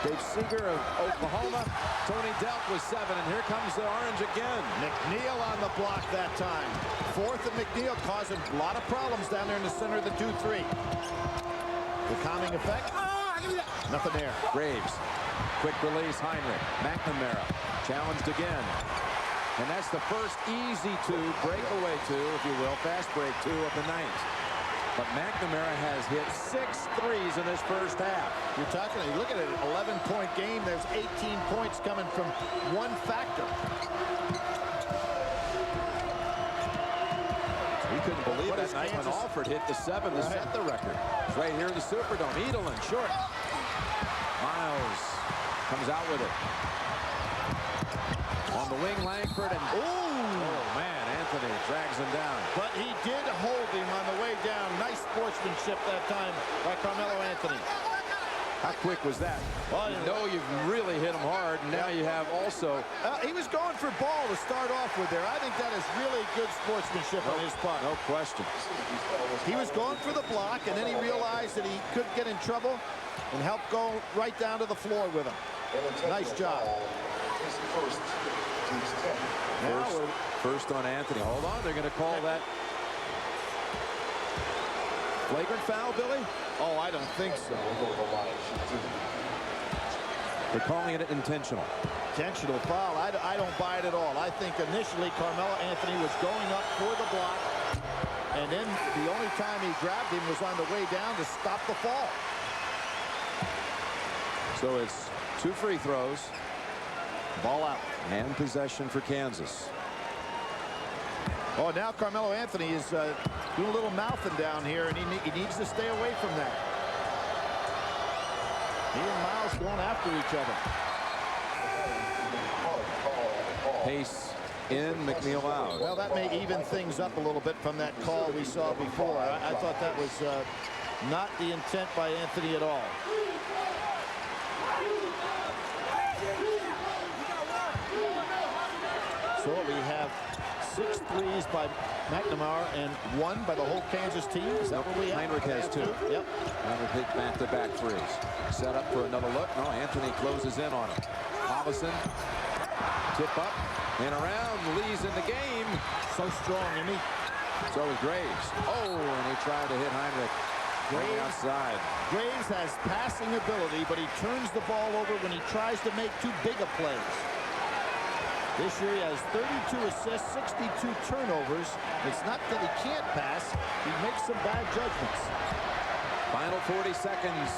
Dave Seeger of Oklahoma. Tony Delk with 7, and here comes the Orange again. McNeil on the block that time. 4th and McNeil causing a lot of problems down there in the center of the 2-3. The calming effect. Nothing there. Graves. Quick release, Heinrich. McNamara challenged again. And that's the first easy 2, breakaway 2, if you will, fast break 2 of the night. But McNamara has hit 6 threes in this first half. You're talking, look at it, 11-point game. There's 18 points coming from one factor. We couldn't believe that night when Alford hit the 7 to set the record. It's right here in the Superdome. Edelin, short. Miles comes out with it. On the wing, Langford, and oh man, Anthony drags him down. But he did hold him on the way down. Nice sportsmanship that time by Carmelo Anthony. How quick was that? Well, you know you've really hit him hard, and now you have also... he was going for ball to start off with there. I think that is really good sportsmanship on his part. No question. He was going for the block, and then he realized that he could get in trouble and helped go right down to the floor with him. Nice job. First on Anthony. Hold on, they're going to call that flagrant foul, Billy? Oh, I don't think so. They're calling it intentional. Intentional foul. I don't buy it at all. I think initially Carmelo Anthony was going up for the block, and then the only time he grabbed him was on the way down to stop the fall. So it's 2 free throws. Ball out. And possession for Kansas. Oh, now Carmelo Anthony is doing a little mouthing down here, and he needs to stay away from that. He and Miles going after each other. Pace in, McNeil out. Well, that may even things up a little bit from that call we saw before. I thought that was not the intent by Anthony at all. So we have 6 threes by McNamara and 1 by the whole Kansas team. Is that what we have? Heinrich has 2. Yep. Heinrich hit back-to-back threes. Set up for another look. No, Anthony closes in on him. Collison, tip up and around. Lee's in the game. So strong, isn't he? So is Graves. Oh, and he tried to hit Heinrich. Graves outside. Graves has passing ability, but he turns the ball over when he tries to make too big a plays. This year he has 32 assists, 62 turnovers. It's not that he can't pass. He makes some bad judgments. Final 40 seconds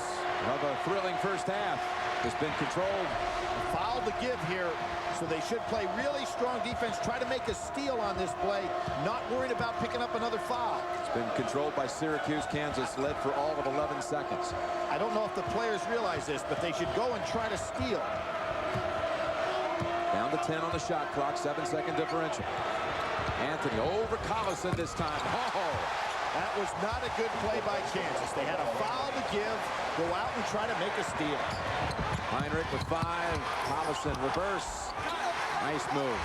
of a thrilling first half. It's been controlled. A foul to give here, so they should play really strong defense. Try to make a steal on this play. Not worried about picking up another foul. It's been controlled by Syracuse. Kansas led for all of 11 seconds. I don't know if the players realize this, but they should go and try to steal. Down to 10 on the shot clock, 7-second differential. Anthony over Collison this time. Oh, that was not a good play by Kansas. They had a foul to give, go out and try to make a steal. Heinrich with 5, Collison reverse. Nice move.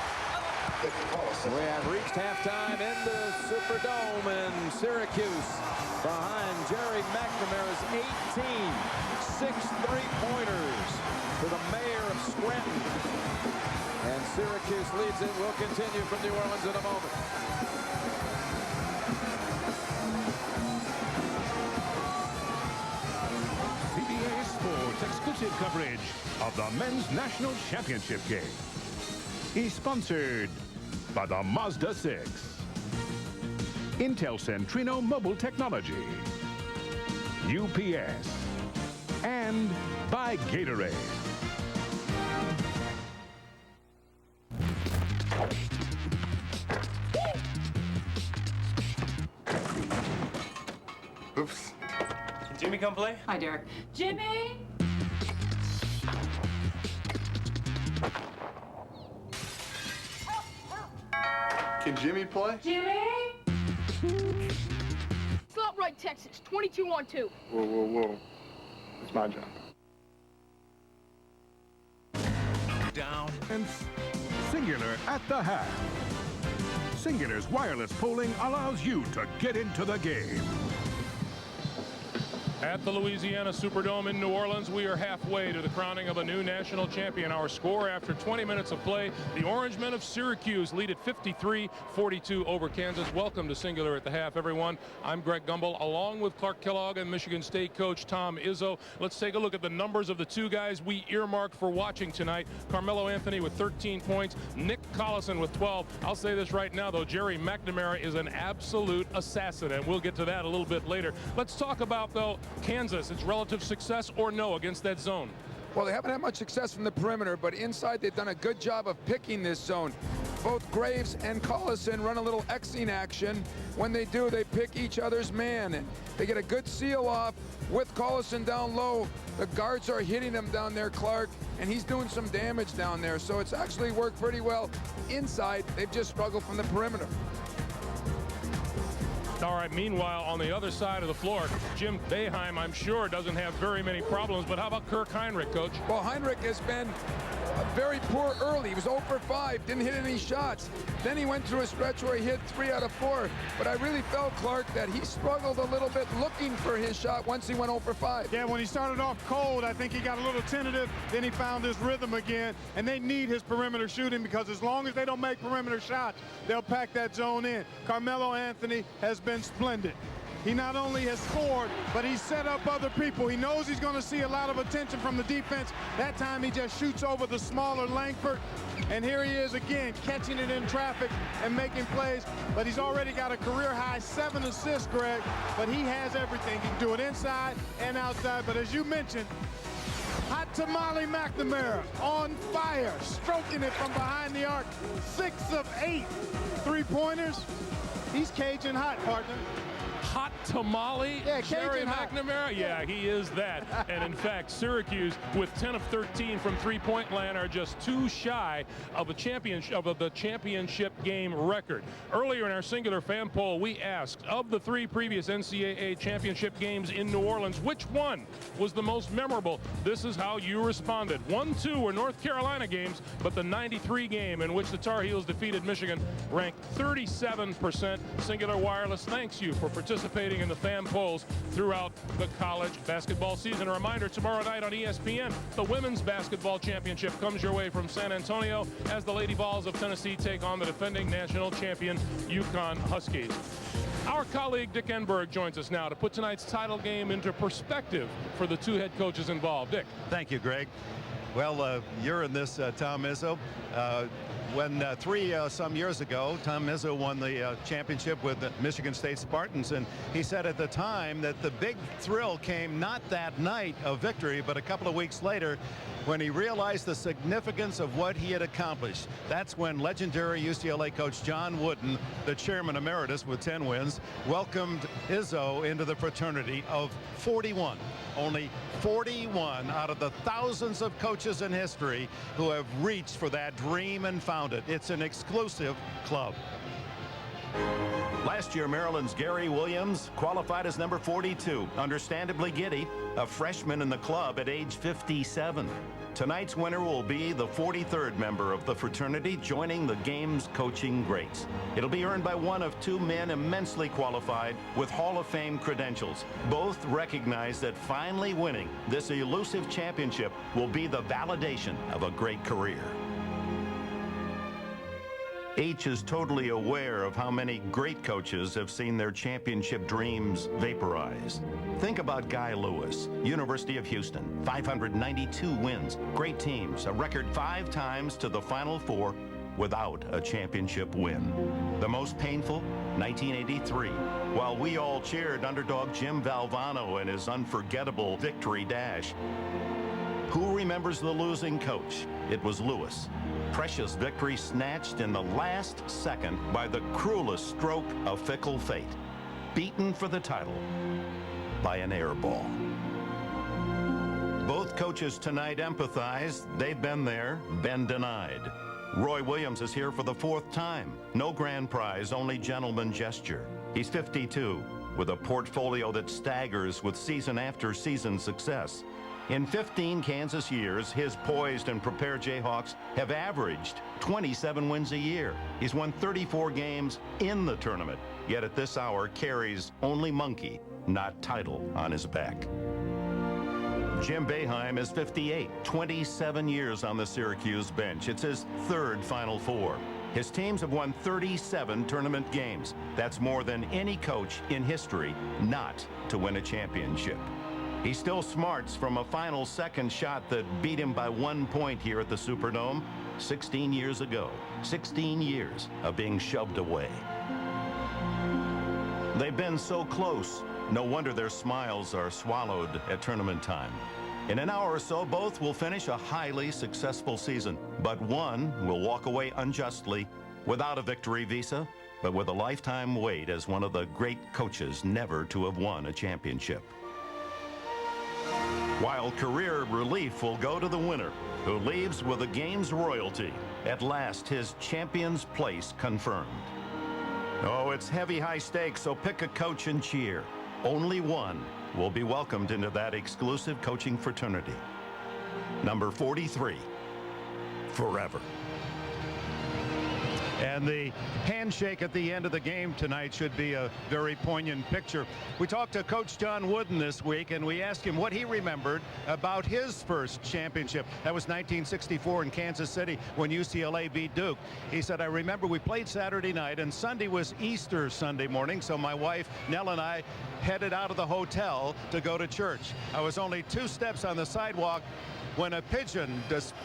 We have reached halftime in the Superdome, and Syracuse behind Jerry McNamara's 18. 6 3-pointers for the mayor of Scranton. And Syracuse leads it. We'll continue from New Orleans in a moment. CBS Sports exclusive coverage of the Men's National Championship game is sponsored by the Mazda 6, Intel Centrino Mobile Technology, UPS, and by Gatorade. Oops. Can Jimmy come play? Hi, Derek. Jimmy! Can Jimmy play? Jimmy! Slot right, Texas. 22-on-2. Whoa, whoa, whoa. It's my job. Down and Singular at the half. Singular's wireless polling allows you to get into the game. At the Louisiana Superdome in New Orleans, we are halfway to the crowning of a new national champion. Our score after 20 minutes of play, the Orangemen of Syracuse lead at 53-42 over Kansas. Welcome to Singular at the half, everyone. I'm Greg Gumbel, along with Clark Kellogg and Michigan State coach Tom Izzo. Let's take a look at the numbers of the 2 guys we earmarked for watching tonight. Carmelo Anthony with 13 points, Nick Collison with 12. I'll say this right now, though, Jerry McNamara is an absolute assassin, and we'll get to that a little bit later. Let's talk about, though, Kansas, its relative success or no against that zone. Well, they haven't had much success from the perimeter, but inside they've done a good job of picking this zone. Both Graves and Collison run a little Xing action. When they do, they pick each other's man, and they get a good seal off with Collison down low. The guards are hitting him down there, Clark, and he's doing some damage down there. So it's actually worked pretty well inside. They've just struggled from the perimeter. All right, meanwhile, on the other side of the floor, Jim Boeheim, I'm sure, doesn't have very many problems, but how about Kirk Heinrich, Coach? Well, Heinrich has been very poor early. He was 0 for 5, didn't hit any shots. Then he went through a stretch where he hit 3 out of 4. But I really felt, Clark, that he struggled a little bit looking for his shot once he went 0 for 5. Yeah, when he started off cold, I think he got a little tentative. Then he found his rhythm again. And they need his perimeter shooting, because as long as they don't make perimeter shots, they'll pack that zone in. Carmelo Anthony has been splendid. He not only has scored, but he's set up other people. He knows he's going to see a lot of attention from the defense. That time he just shoots over the smaller Langford. And here he is again, catching it in traffic and making plays. But he's already got a career-high 7 assists, Greg. But he has everything. He can do it inside and outside. But as you mentioned, Hot Tamale McNamara on fire, stroking it from behind the arc. 6 of 8 3-pointers. He's Cajun hot, partner. hot tamale, Sherry McNamara? Yeah, he is that. And in fact, Syracuse, with 10 of 13 from three-point land, are just 2 shy of the championship game record. Earlier in our singular fan poll, we asked, of the 3 previous NCAA championship games in New Orleans, which one was the most memorable? This is how you responded. 1, 2 were North Carolina games, but the 93 game in which the Tar Heels defeated Michigan ranked 37%. Singular Wireless thanks you for participating in the fan polls throughout the college basketball season. A reminder, tomorrow night on ESPN, the Women's Basketball Championship comes your way from San Antonio as the Lady Vols of Tennessee take on the defending national champion UConn Huskies. Our colleague Dick Enberg joins us now to put tonight's title game into perspective for the 2 head coaches involved. Dick. Thank you, Greg. Well, you're in this, Tom Izzo. When some years ago, Tom Izzo won the championship with the Michigan State Spartans, and he said at the time that the big thrill came not that night of victory, but a couple of weeks later when he realized the significance of what he had accomplished. That's when legendary UCLA coach John Wooden, the chairman emeritus with 10 wins, welcomed Izzo into the fraternity of 41. Only 41 out of the thousands of coaches in history who have reached for that dream and found it. It's an exclusive club. Last year, Maryland's Gary Williams qualified as number 42. Understandably giddy, a freshman in the club at age 57. Tonight's winner will be the 43rd member of the fraternity, joining the game's coaching greats. It'll be earned by one of 2 men immensely qualified with Hall of Fame credentials. Both recognize that finally winning this elusive championship will be the validation of a great career. H is totally aware of how many great coaches have seen their championship dreams vaporized. Think about Guy Lewis, University of Houston, 592 wins, great teams, a record 5 times to the Final Four without a championship win. The most painful, 1983, while we all cheered underdog Jim Valvano and his unforgettable victory dash. Who remembers the losing coach? It was Lewis. Precious victory snatched in the last second by the cruelest stroke of fickle fate. Beaten for the title by an air ball. Both coaches tonight empathize. They've been there, been denied. Roy Williams is here for the 4th time. No grand prize, only gentleman gesture. He's 52 with a portfolio that staggers with season after season success. In 15 Kansas years, his poised and prepared Jayhawks have averaged 27 wins a year. He's won 34 games in the tournament, yet at this hour carries only monkey, not title, on his back. Jim Boeheim is 58, 27 years on the Syracuse bench. It's his 3rd Final Four. His teams have won 37 tournament games. That's more than any coach in history not to win a championship. He still smarts from a final second shot that beat him by 1 point here at the Superdome 16 years ago. 16 years of being shoved away. They've been so close. No wonder their smiles are swallowed at tournament time. In an hour or so, both will finish a highly successful season, but one will walk away unjustly without a victory visa, but with a lifetime wait as one of the great coaches never to have won a championship. While career relief will go to the winner, who leaves with the game's royalty. At last, his champion's place confirmed. Oh, it's heavy, high stakes, so pick a coach and cheer. Only one will be welcomed into that exclusive coaching fraternity. Number 43, forever. And the handshake at the end of the game tonight should be a very poignant picture. We talked to Coach John Wooden this week, and we asked him what he remembered about his first championship. That was 1964 in Kansas City when UCLA beat Duke. He said, I remember we played Saturday night, and Sunday was Easter Sunday morning, so my wife, Nell, and I headed out of the hotel to go to church. I was only 2 steps on the sidewalk when a pigeon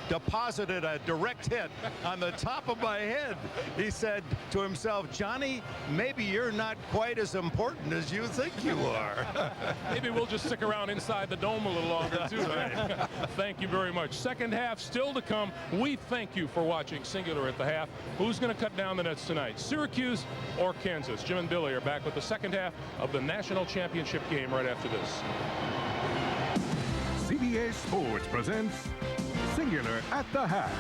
deposited a direct hit on the top of my head. he said to himself, Johnny, maybe you're not quite as important as you think you are. Maybe we'll just stick around inside the dome a little longer, too. Thank you very much. Second half still to come. We thank you for watching Singular at the half. Who's going to cut down the nets tonight, Syracuse or Kansas? Jim and Billy are back with the second half of the national championship game right after this. CBS Sports presents Singular at the half.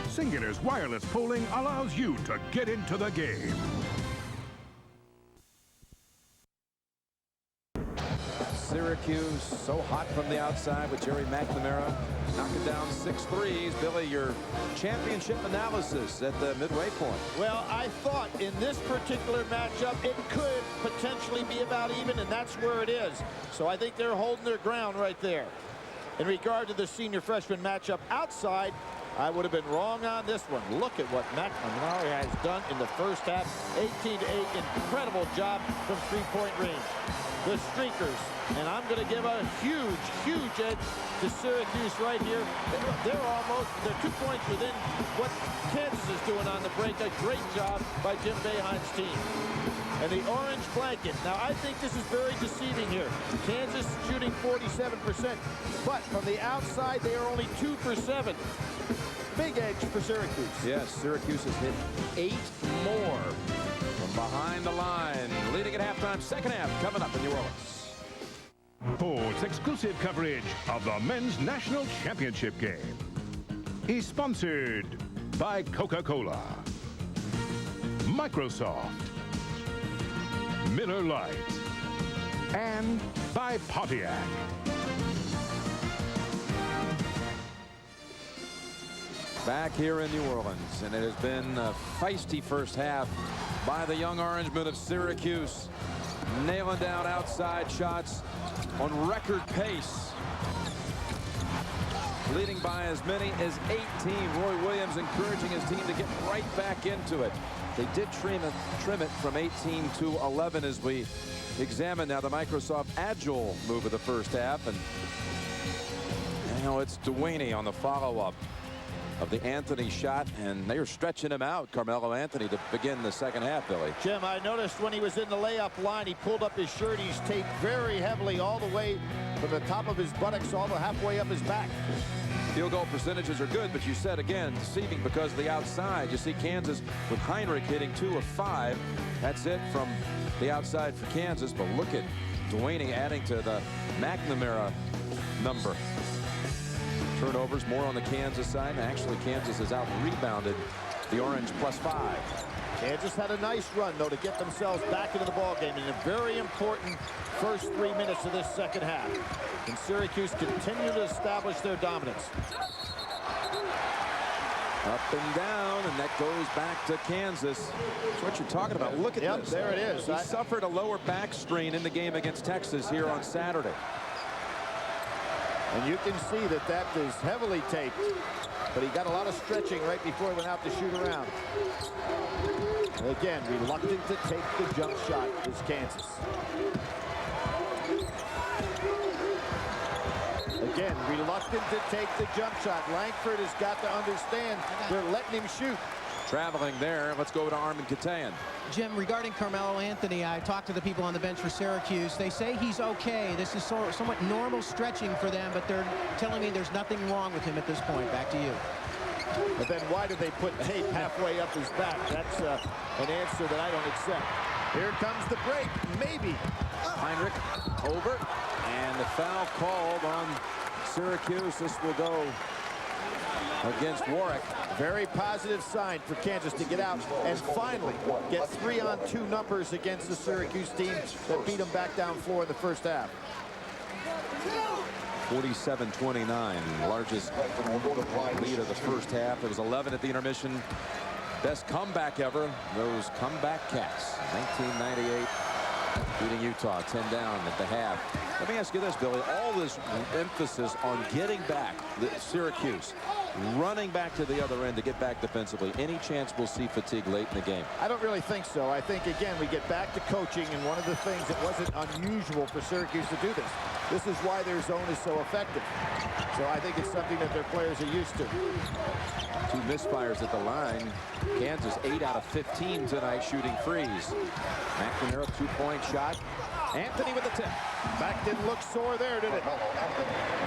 Singular's wireless polling allows you to get into the game. Syracuse so hot from the outside with Jerry McNamara knocking down 6 threes. Billy, your championship analysis at the midway point. Well, I thought in this particular matchup it could potentially be about even, and that's where it is. So I think they're holding their ground right there. In regard to the senior freshman matchup outside, I would have been wrong on this one. Look at what McNamara has done in the first half. 18-8, incredible job from three-point range. The Streakers, and I'm going to give a huge edge to Syracuse right here. They're 2 points within what Kansas is doing on the break. A great job by Jim Boeheim's team. And the orange blanket. Now, I think this is very deceiving here. Kansas shooting 47%, but from the outside, they are only 2 for 7. Big edge for Syracuse. Yes, Syracuse has hit 8 more from behind the line. Leading at halftime, second half coming up in New Orleans. Sports exclusive coverage of the Men's National Championship game is sponsored by Coca-Cola, Microsoft, Miller Lite, and by Pontiac. Back here in New Orleans, and it has been a feisty first half by the young Orangemen of Syracuse, nailing down outside shots on record pace, leading by as many as 18. Roy Williams encouraging his team to get right back into it. They did trim it from 18 to 11 as we examine now the Microsoft Agile move of the first half. And now it's Dewaney on the follow-up of the Anthony shot, and they are stretching him out, Carmelo Anthony, to begin the second half, Billy. Jim, I noticed when he was in the layup line, he pulled up his shirt. He's taped very heavily all the way from the top of his buttocks all the halfway up his back. Field goal percentages are good, but you said again, deceiving because of the outside. You see Kansas with Heinrich hitting 2 of 5. That's it from the outside for Kansas, but look at Dewaney adding to the McNamara number. Turnovers more on the Kansas side. Actually, Kansas has out-rebounded the Orange +5. Kansas had a nice run, though, to get themselves back into the ballgame in a very important first 3 minutes of this second half. And Syracuse continue to establish their dominance. Up and down, and that goes back to Kansas. That's what you're talking about. Look at this. There it is. He suffered a lower back strain in the game against Texas here on Saturday. And you can see that that is heavily taped. But he got a lot of stretching right before he went out to shoot around. Again, reluctant to take the jump shot is Kansas. Again, reluctant to take the jump shot. Langford has got to understand they're letting him shoot. Traveling there, let's go to Armin Katayan. Jim, regarding Carmelo Anthony, I talked to the people on the bench for Syracuse. They say he's okay. This is somewhat normal stretching for them, but they're telling me there's nothing wrong with him at this point. Back to you. But then why do they put tape halfway up his back? That's an answer that I don't accept. Here comes the break. Maybe. Heinrich over, and the foul called on Syracuse. This will go against Warwick. Very positive sign for Kansas to get out and finally get 3-on-2 numbers against the Syracuse team that beat them back down floor in the first half. 47-29, largest lead of the first half. It was 11 at the intermission. Best comeback ever, those comeback Cats. 1998, beating Utah 10 down at the half. Let me ask you this, Billy. All this emphasis on getting back Syracuse, running back to the other end to get back defensively. Any chance we'll see fatigue late in the game? I don't really think so. I think, again, we get back to coaching, and one of the things that wasn't unusual for Syracuse to do this. This is why their zone is so effective. So I think it's something that their players are used to. 2 misfires at the line. Kansas 8 out of 15 tonight shooting threes. McNamara 2-point shot. Anthony with the tip. Back didn't look sore there, did it?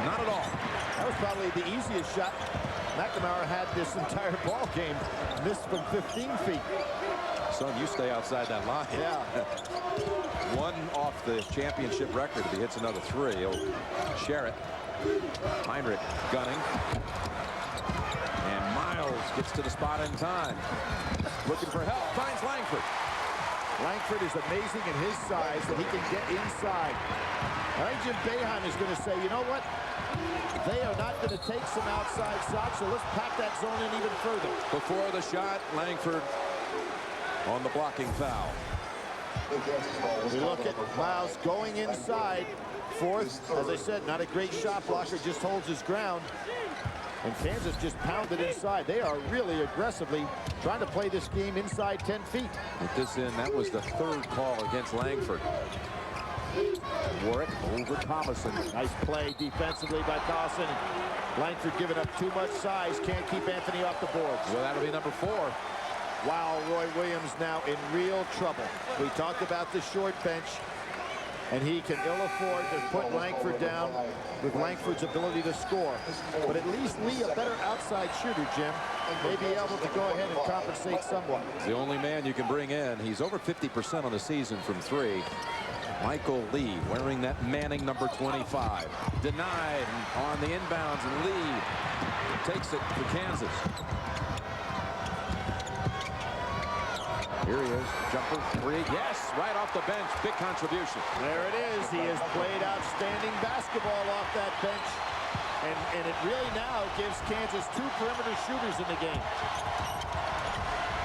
Not at all. That was probably the easiest shot McNamara had this entire ball game. Missed from 15 feet. Son, you stay outside that line. Yeah. 1 off the championship record if he hits another 3. He'll share it. Heinrich gunning. And Miles gets to the spot in time. Looking for help. Finds Langford. Langford is amazing in his size that he can get inside. I think Jim Boeheim is going to say, you know what? They are not going to take some outside shots, so let's pack that zone in even further. Before the shot, Langford on the blocking foul. We look at Miles going inside. Fourth, as I said, not a great shot blocker, just holds his ground. And Kansas just pounded inside. They are really aggressively trying to play this game inside 10 feet. With this in, that was the 3rd call against Langford. Warwick over Thomason. Nice play defensively by Dawson. Langford giving up too much size. Can't keep Anthony off the boards. Well, that'll be number 4. Wow, Roy Williams now in real trouble. We talked about the short bench, and he can ill afford to put Langford down with Langford's ability to score. But at least Lee, a better outside shooter, Jim, may be able to go ahead and compensate somewhat. The only man you can bring in. He's over 50% on the season from 3. Michael Lee wearing that Manning number 25. Denied on the inbounds, and Lee takes it for Kansas. Here he is. Jumper 3. Yes, right off the bench. Big contribution. There it is. He has played outstanding basketball off that bench. And it really now gives Kansas 2 perimeter shooters in the game.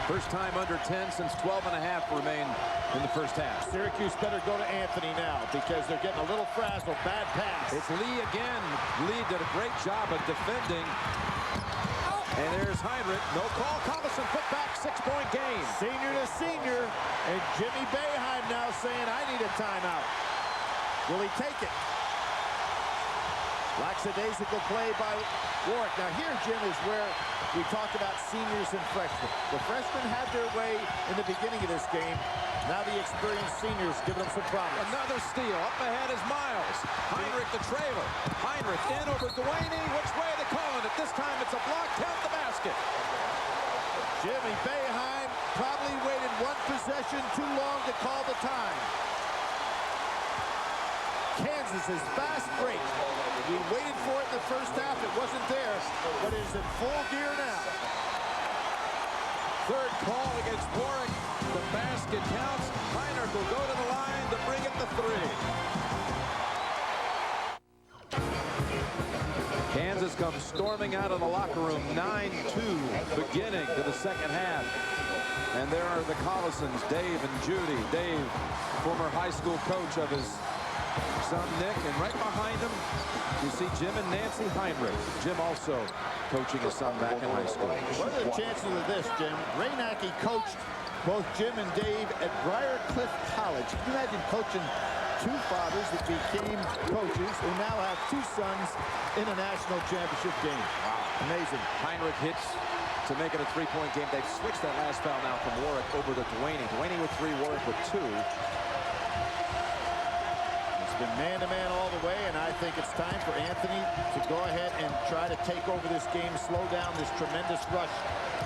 First time under 10 since 12 and a half remain in the first half. Syracuse better go to Anthony now because they're getting a little frazzled. Bad pass. It's Lee again. Lee did a great job of defending. And there's Heinrich. No call. Collison put back. 6-point game. Senior to senior. And Jimmy Boeheim now saying, I need a timeout. Will he take it? Lackadaisical play by Warwick. Now here, Jim, is where we talk about seniors and freshmen. The freshmen had their way in the beginning of this game. Now the experienced seniors giving them some problems. Another steal. Up ahead is Miles. Heinrich the trailer. Heinrich in over Duaney. Which way are they calling it? This time it's a block. Count the basket. Jimmy Boeheim probably waited 1 possession too long to call the time. Kansas is fast break. We waited for it in the first half. It wasn't there, but it is in full gear now. 3rd call against Warwick. The basket counts. Heinrich will go to the line to bring it to 3. Kansas comes storming out of the locker room. 9-2 beginning to the second half. And there are the Collisons, Dave and Judy. Dave, former high school coach of his son Nick, and right behind him you see Jim and Nancy Heinrich. Jim also coaching his son back in high school. What are the chances of this, Jim? Ray Nackey coached both Jim and Dave at Briarcliff College. Can you imagine coaching 2 fathers that became coaches who now have 2 sons in a national championship game? Wow. Amazing. Heinrich hits to make it a 3-point game. They've switched that last foul now from Warwick over to Duaney. Duaney with 3, Warwick with 2. It's been man-to-man all the way, and I think it's time for Anthony to go ahead and try to take over this game, slow down this tremendous rush.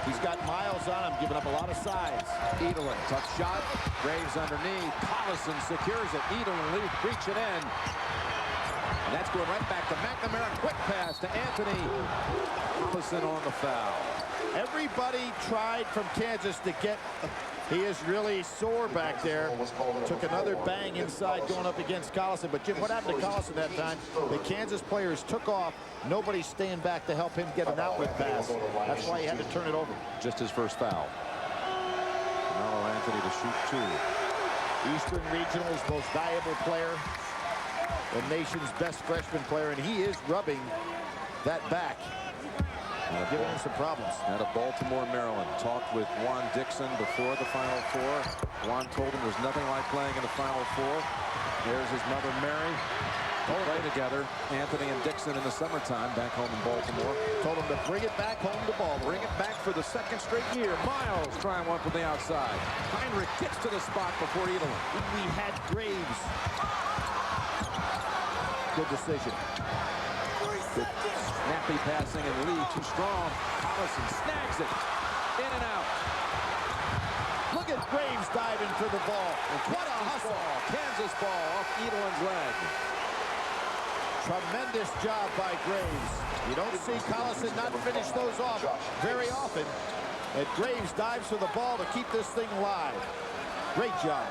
He's got Miles on him, giving up a lot of size. Edelin, tough shot. Graves underneath. Collison secures it. Edelin reach it in. And that's going right back to McNamara. Quick pass to Anthony. Collison on the foul. Everybody tried from Kansas to get... He is really sore back there. Took another bang inside going up against Collison. But, Jim, what happened to Collison that time? The Kansas players took off. Nobody's staying back to help him get an outlet pass. That's why he had to turn it over. Just his first foul. Now Anthony to shoot 2. Eastern Regional's most valuable player. The nation's best freshman player. And he is rubbing that back. Giving him some problems. Out of Baltimore, Maryland. Talked with Juan Dixon before the Final Four. Juan told him there's nothing like playing in the Final Four. There's his mother, Mary. play together, Anthony and Dixon, in the summertime back home in Baltimore. Told him to bring it back home to Baltimore. Bring it back for the second straight year. Miles trying one from the outside. Heinrich gets to the spot before Edelman. We had Graves. Good decision. Good snappy passing, and Lee too strong. Collison snags it. In and out. Look at Graves diving for the ball. What a hustle. Kansas ball off Edelman's leg. Tremendous job by Graves. You don't see Collison not finish those off very often. And Graves dives for the ball to keep this thing alive. Great job.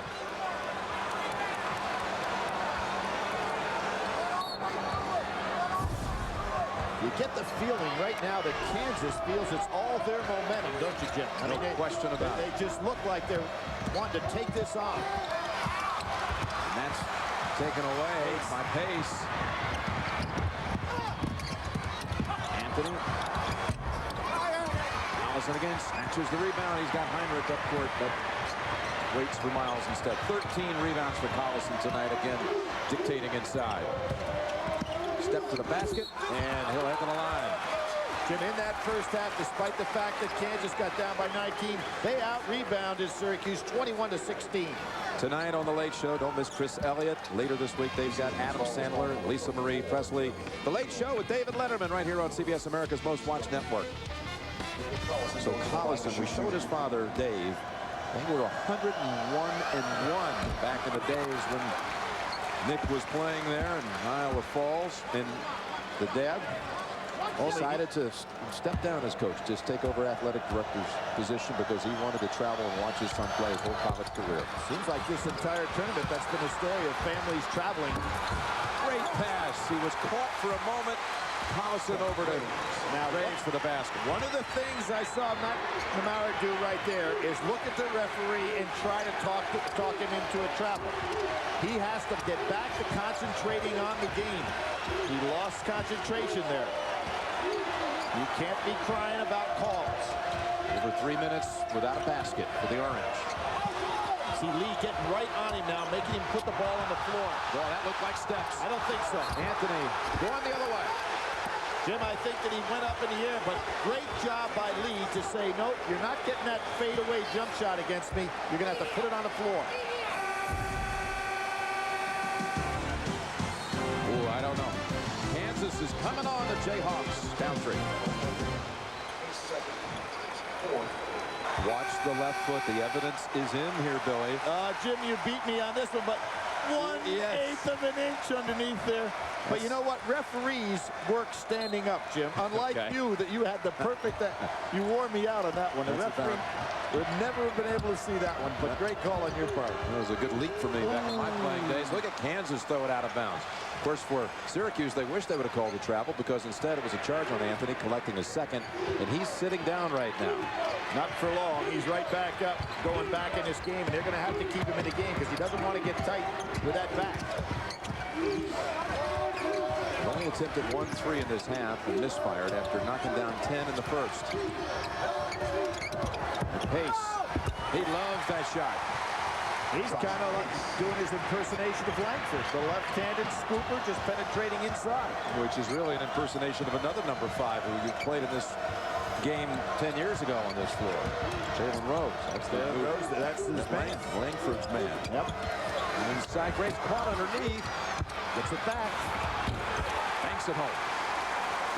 You get the feeling right now that Kansas feels it's all their momentum, don't you, Jim? No question about it. They just look like they're wanting to take this on. And that's taken away by Pace. Anthony. Allison again snatches the rebound. He's got Heinrich up court, but waits for Miles instead. 13 rebounds for Collison tonight, again dictating inside. Step to the basket, and he'll head to the line. Jim, in that first half, despite the fact that Kansas got down by 19, they out-rebounded Syracuse 21-16. Tonight on The Late Show, don't miss Chris Elliott. Later this week, they've got Adam Sandler, Lisa Marie Presley. The Late Show with David Letterman right here on CBS America's Most Watched Network. So Collison, we showed his father, Dave. They were 101-1 back in the days when Nick was playing there in Iowa Falls, and the dad decided to step down as coach, just take over athletic director's position because he wanted to travel and watch his son play his whole college career. Seems like this entire tournament, that's been a story of families traveling. Great pass. He was caught for a moment. Collison over to Graves for the basket. One of the things I saw Matt Namara do right there is look at the referee and try to talk him into a travel. He has to get back to concentrating on the game. He lost concentration there. You can't be crying about calls. Over 3 minutes without a basket for the Orange. See Lee getting right on him now, making him put the ball on the floor. Well, that looked like steps. I don't think so. Anthony going the other way. Jim, I think that he went up in the air, but great job by Lee to say, nope, you're not getting that fadeaway jump shot against me. You're going to have to put it on the floor. Ooh, I don't know. Kansas is coming on the Jayhawks. Down 3. Watch the left foot. The evidence is in here, Billy. Jim, you beat me on this one, but 1/8 of an inch underneath there. But you know what? Referees work standing up, Jim. Unlike you, that you had the perfect, you wore me out on that one. The referee would never have been able to see that one, but great call on your part. That was a good leap for me back in my playing days. Look at Kansas throw it out of bounds. Of course, for Syracuse, they wish they would have called the travel because instead it was a charge on Anthony, collecting a second, and he's sitting down right now. Not for long. He's right back up, going back in this game, and they're going to have to keep him in the game because he doesn't want to get tight with that back. Only attempted 1-3 in this half and misfired after knocking down 10 in the first. And Pace, he loves that shot. He's kind of like doing his impersonation of Langford, the left-handed scooper just penetrating inside. Which is really an impersonation of another number 5 who you played in this game 10 years ago on this floor. Jalen Rose. That's the Rose. That's his man. Langford's man. Yep. And inside, Graves caught underneath. Gets it back. Banks it home.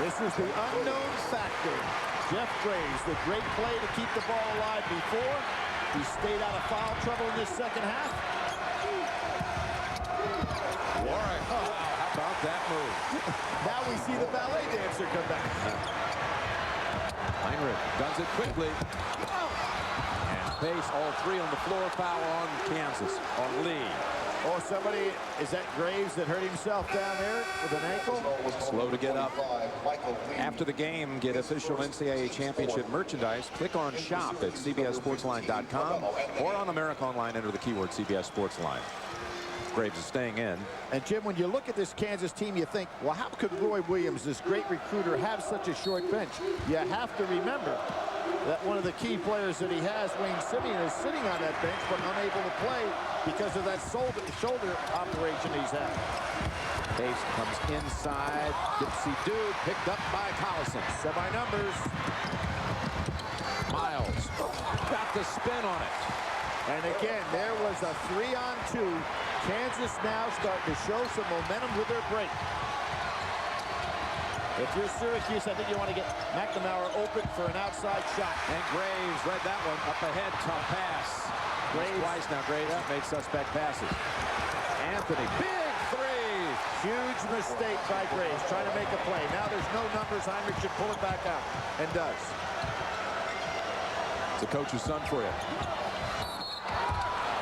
This is the unknown factor. Jeff Graves, the great play to keep the ball alive before. He stayed out of foul trouble in this second half. Warren. Oh, how about that move? Now we see the ballet dancer come back. Heinrich does it quickly. And Pace, all 3 on the floor. Foul on Kansas, on Lee. Oh, somebody, is that Graves that hurt himself down there with an ankle? Slow to get up. After the game, get official NCAA championship merchandise. Click on shop at cbssportsline.com or on America Online, enter the keyword CBS Sportsline. Graves is staying in. And Jim, when you look at this Kansas team, you think, well, how could Roy Williams, this great recruiter, have such a short bench? You have to remember that one of the key players that he has, Wayne Simeon, is sitting on that bench but unable to play because of that shoulder operation he's had. Pace comes inside. Dipsy Dude picked up by Collison. Semi-numbers. Miles got the spin on it. And again, there was a 3-on-2. Kansas now starting to show some momentum with their break. If you're Syracuse, I think you want to get McNamara open for an outside shot. And Graves read that one up ahead. Tough pass. Graves twice now. Graves has made suspect passes. Anthony, big three. Huge mistake by Graves, trying to make a play. Now there's no numbers. Heinrich should pull it back out, and does. It's a coach's son for you.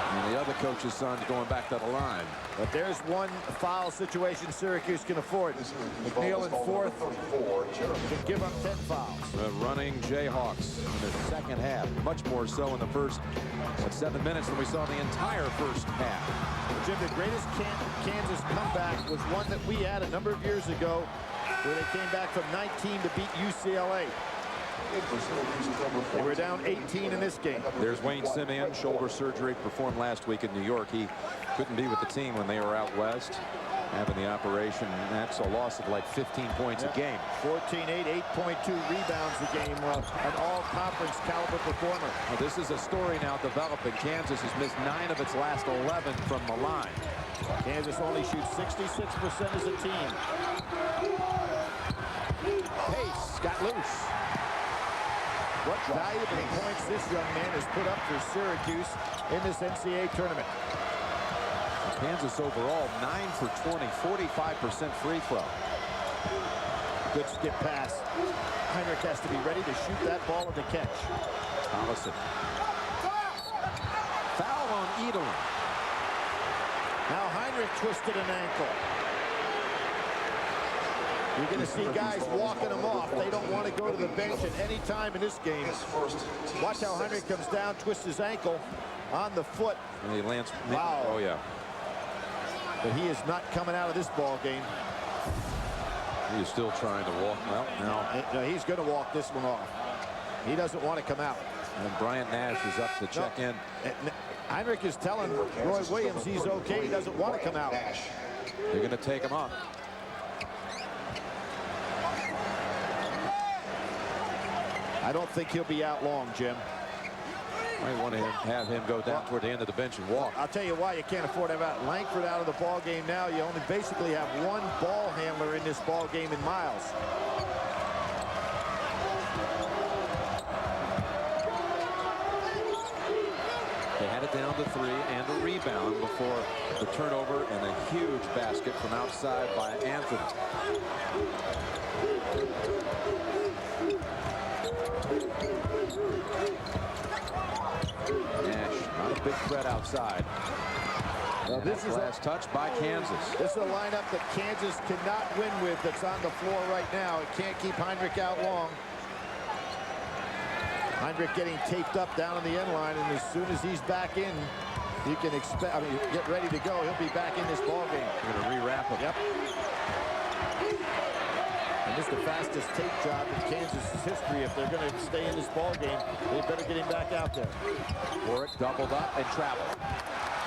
And the other coach's son's going back to the line. But there's one foul situation Syracuse can afford. McNeil in fourth can give up 10 fouls. The running Jayhawks in the second half. Much more so in the first 7 minutes than we saw in the entire first half. Jim, the greatest Kansas comeback was one that we had a number of years ago where they came back from 19 to beat UCLA. They were down 18 in this game. There's Wayne Simeon, shoulder surgery, performed last week in New York. He couldn't be with the team when they were out west having the operation. That's a loss of like 15 points a game. 14-8, 8.2 rebounds a game. An all-conference caliber performer. Well, this is a story now developing. Kansas has missed 9 of its last 11 from the line. Kansas only shoots 66% as a team. Pace got loose. What valuable points this young man has put up for Syracuse in this NCAA tournament. Kansas overall 9 for 20, 45% free throw. Good skip pass. Heinrich has to be ready to shoot that ball at the catch. Collison. Foul on Edelin. Now Heinrich twisted an ankle. You're going to see guys walking them off. They don't want to go to the bench at any time in this game. Watch how Heinrich comes down, twists his ankle on the foot. And he lands. Wow. Oh, yeah. But he is not coming out of this ball game. He is still trying to walk. Well, now. No, he's going to walk this one off. He doesn't want to come out. And Brian Nash is up to check in. Heinrich is telling Roy Williams he's okay. He doesn't want to come out. They're going to take him up. I don't think he'll be out long, Jim. I want to have him go down toward the end of the bench and walk. I'll tell you why you can't afford to have out Langford out of the ball game now. You only basically have one ball handler in this ball game in Miles. They had it down to 3 and a rebound before the turnover and a huge basket from outside by Anthony. Nash, not a big threat outside. Well, this is last touch by Kansas. This is a lineup that Kansas cannot win with that's on the floor right now. It can't keep Heinrich out long. Heinrich getting taped up down on the end line, and as soon as he's back in, you can expect, get ready to go. He'll be back in this ball game. We're going to re-wrap him. Yep. And this is the fastest tape job in Kansas' history. If they're going to stay in this ball game, they better get him back out there. Warwick doubled up and traveled.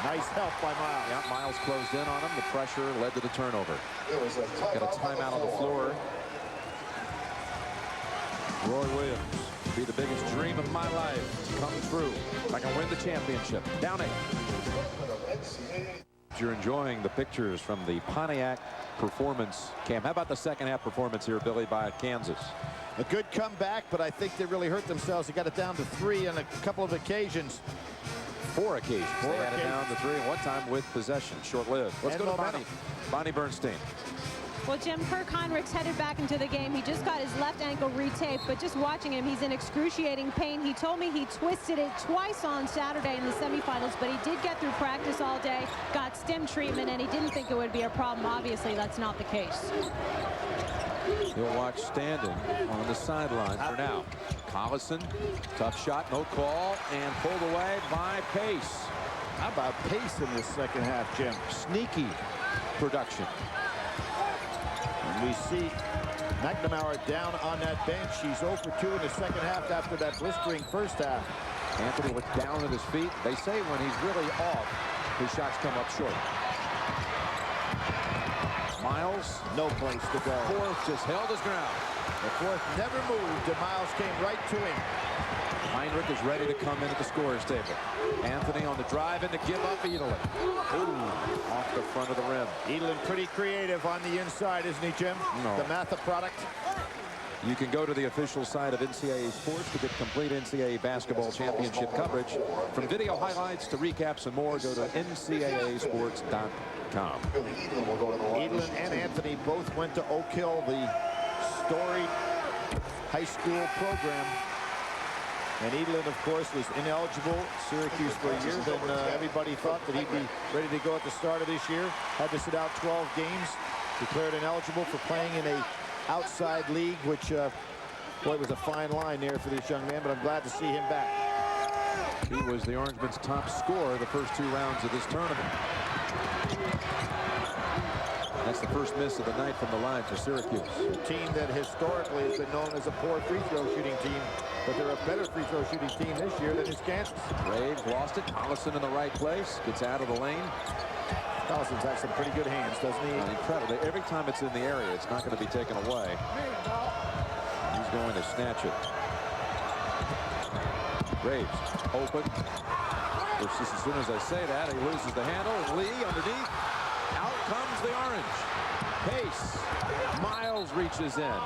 Nice help by Miles. Yeah, Miles closed in on him. The pressure led to the turnover. Got a timeout on the floor. Roy Williams, be the biggest dream of my life to come true. If I can win the championship. Down 8. You're enjoying the pictures from the Pontiac performance camp. How about the second half performance here, Billy, by Kansas? A good comeback, but I think they really hurt themselves. They got it down to 3 on a couple of occasions. 4 occasions. They had it down to 3, and one time with possession. Short-lived. Let's go to Bonnie Bernstein. Well, Jim, Kirk Heinrich's headed back into the game. He just got his left ankle retaped, but just watching him, he's in excruciating pain. He told me he twisted it twice on Saturday in the semifinals, but he did get through practice all day, got stim treatment, and he didn't think it would be a problem. Obviously, that's not the case. He'll watch standing on the sideline for now. Collison, tough shot, no call, and pulled away by Pace. How about Pace in this second half, Jim? Sneaky production. And we see McNamara down on that bench. He's 0 for 2 in the second half after that blistering first half. Anthony looked down at his feet. They say when he's really off, his shots come up short. Miles. No place to go. Fourth just held his ground. The fourth never moved, and Miles came right to him. Heinrich is ready to come in at the scorer's table. Anthony on the drive and to give up Edelin. Ooh, off the front of the rim. Edelin pretty creative on the inside, isn't he, Jim? No. The Matha product. You can go to the official site of NCAA Sports to get complete NCAA basketball championship coverage. From video highlights to recaps and more, go to ncaasports.com. Edelin and Anthony both went to Oak Hill, the storied high school program. And Edelin, of course, was ineligible at Syracuse for a year. Then everybody thought that he'd be ready to go at the start of this year. Had to sit out 12 games. Declared ineligible for playing in a outside league, which, boy, it was a fine line there for this young man, but I'm glad to see him back. He was the Orangemen's top scorer the first 2 rounds of this tournament. That's the first miss of the night from the line for Syracuse. A team that historically has been known as a poor free throw shooting team, but they're a better free throw shooting team this year than is Kansas. Graves lost it. Collison in the right place. Gets out of the lane. Collison's had some pretty good hands, doesn't he? Incredible. Every time it's in the area, it's not going to be taken away. He's going to snatch it. Graves open. Just as soon as I say that, he loses the handle. Lee underneath. Out comes the orange. Pace. Miles reaches in.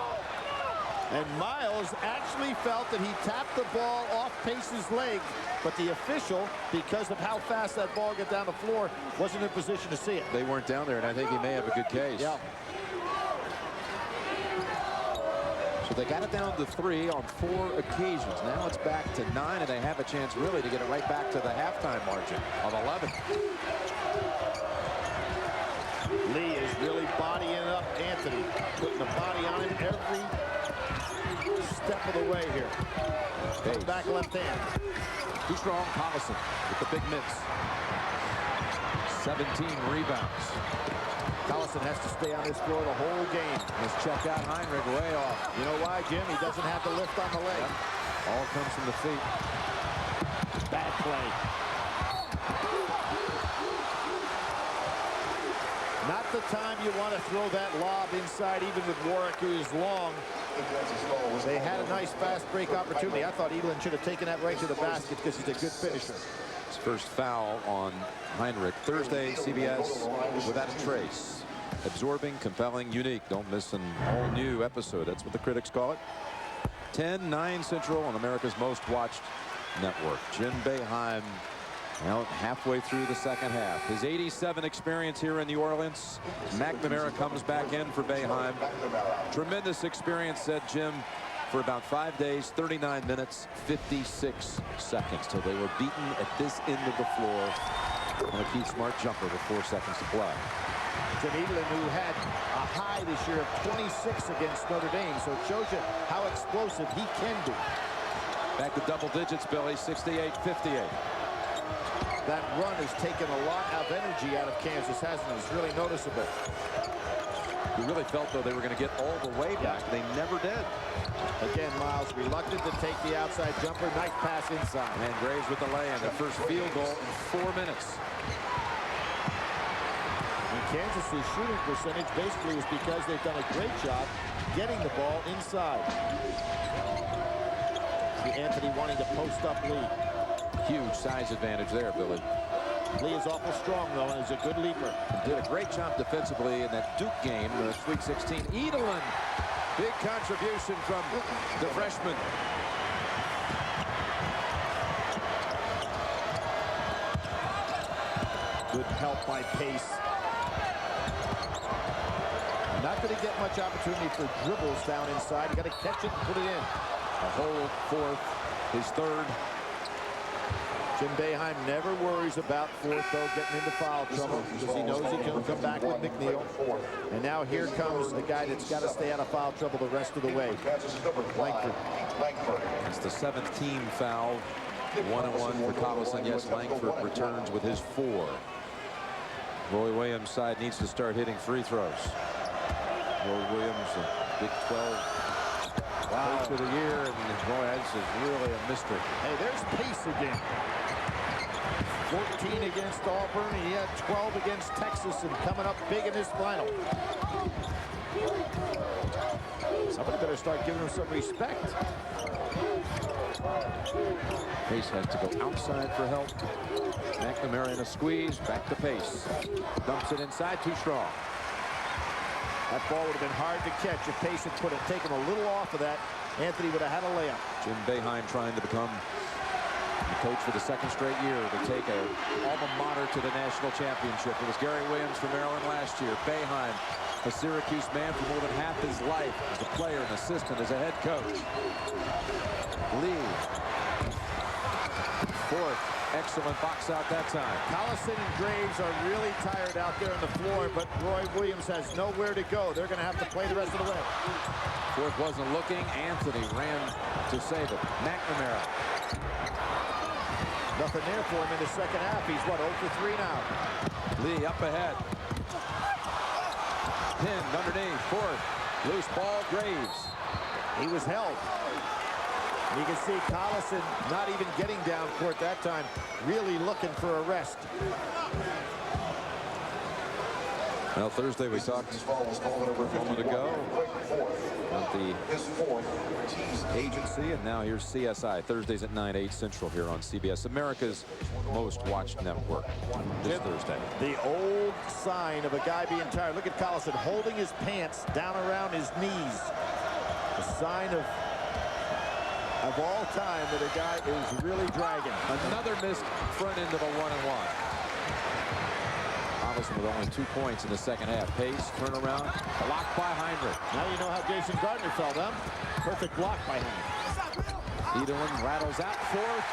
And Miles actually felt that he tapped the ball off Pace's leg, but the official, because of how fast that ball got down the floor, wasn't in position to see it. They weren't down there, and I think he may have a good case. Yeah. So they got it down to 3 on 4 occasions. Now it's back to 9, and they have a chance really to get it right back to the halftime margin of 11. Lee is really bodying up Anthony, putting the body on him every step of the way here. Comes back left hand. Too strong. Collison with the big miss. 17 rebounds. Collison has to stay on his floor the whole game. Let's check out Heinrich way off. You know why, Jim? He doesn't have the lift on the leg. Yep. All comes from the feet. Bad play. Not the time you want to throw that lob inside, even with Warwick, who is long. They had a nice fast break opportunity. I thought Edelin should have taken that right to the basket because he's a good finisher. His first foul on Heinrich. Thursday, CBS, without a trace. Absorbing, compelling, unique. Don't miss an all-new episode. That's what the critics call it. 10-9 Central on America's most watched network. Jim Boeheim out halfway through the second half. His 87 experience here in New Orleans. McNamara comes back in for Boeheim. Tremendous experience, said Jim, for about 5 days, 39 minutes, 56 seconds till they were beaten at this end of the floor on a Keith Smart jumper with 4 seconds to play. Jim Edelin, who had a high this year of 26 against Notre Dame, so it shows you how explosive he can be. Back to double digits, Billy, 68-58. That run has taken a lot of energy out of Kansas, hasn't it? It's really noticeable. You really felt, though, they were going to get all the way back. They never did. Again, Miles reluctant to take the outside jumper. Nice pass inside. And Graves with the lay-in. Their first field goal in 4 minutes. And Kansas's shooting percentage basically is because they've done a great job getting the ball inside. See Anthony wanting to post up Lee. Huge size advantage there, Billy. Lee is awful strong, though, and is a good leaper. Did a great job defensively in that Duke game, the Sweet 16. Edelin, big contribution from the freshman. Good help by Pace. Not going to get much opportunity for dribbles down inside. You got to catch it and put it in. A whole fourth, his third. Jim Boeheim never worries about fourth, though, getting into foul trouble because he knows he can come back with McNeil. And now here comes a guy that's got to stay out of foul trouble the rest of the way. Langford. It's the 7th team foul. 1-1 for Collison. Yes, Langford returns with his 4. Roy Williams' side needs to start hitting free throws. Roy Williams, Big 12 Coach of the year, and boy, this is really a mystery. Hey, there's Pace again. 14 against Auburn. He had 12 against Texas and coming up big in this final. Somebody better start giving him some respect. Pace has to go outside for help. McNamara in a squeeze. Back to Pace. Dumps it inside. Too strong. That ball would have been hard to catch if Pace had taken a little off of that. Anthony would have had a layup. Jim Boeheim trying to become the coach for the second straight year to take a alma mater to the national championship. It was Gary Williams from Maryland last year. Boeheim, a Syracuse man for more than half his life as a player, an assistant, as a head coach. Lee. Fourth. Excellent box out that time. Collison and Graves are really tired out there on the floor, but Roy Williams has nowhere to go. They're going to have to play the rest of the way. Fourth wasn't looking. Anthony ran to save it. McNamara. Nothing there for him in the second half. He's, what, 0 for 3 now. Lee up ahead. Pinned underneath. Fourth. Loose ball. Graves. He was held. You can see Collison not even getting down court that time, really looking for a rest. Well, Thursday we talked a moment ago about the agency, and now here's CSI. Thursdays at 9/8 Central here on CBS, America's most watched network this Thursday. The old sign of a guy being tired. Look at Collison holding his pants down around his knees. A sign of all time that a guy is really dragging. Another missed front end of a 1-and-1. Collison with only 2 points in the second half. Pace, turnaround, blocked by Heinrich. Now you know how Jason Gardner felt, huh? Perfect block by him. Edelman rattles out fourth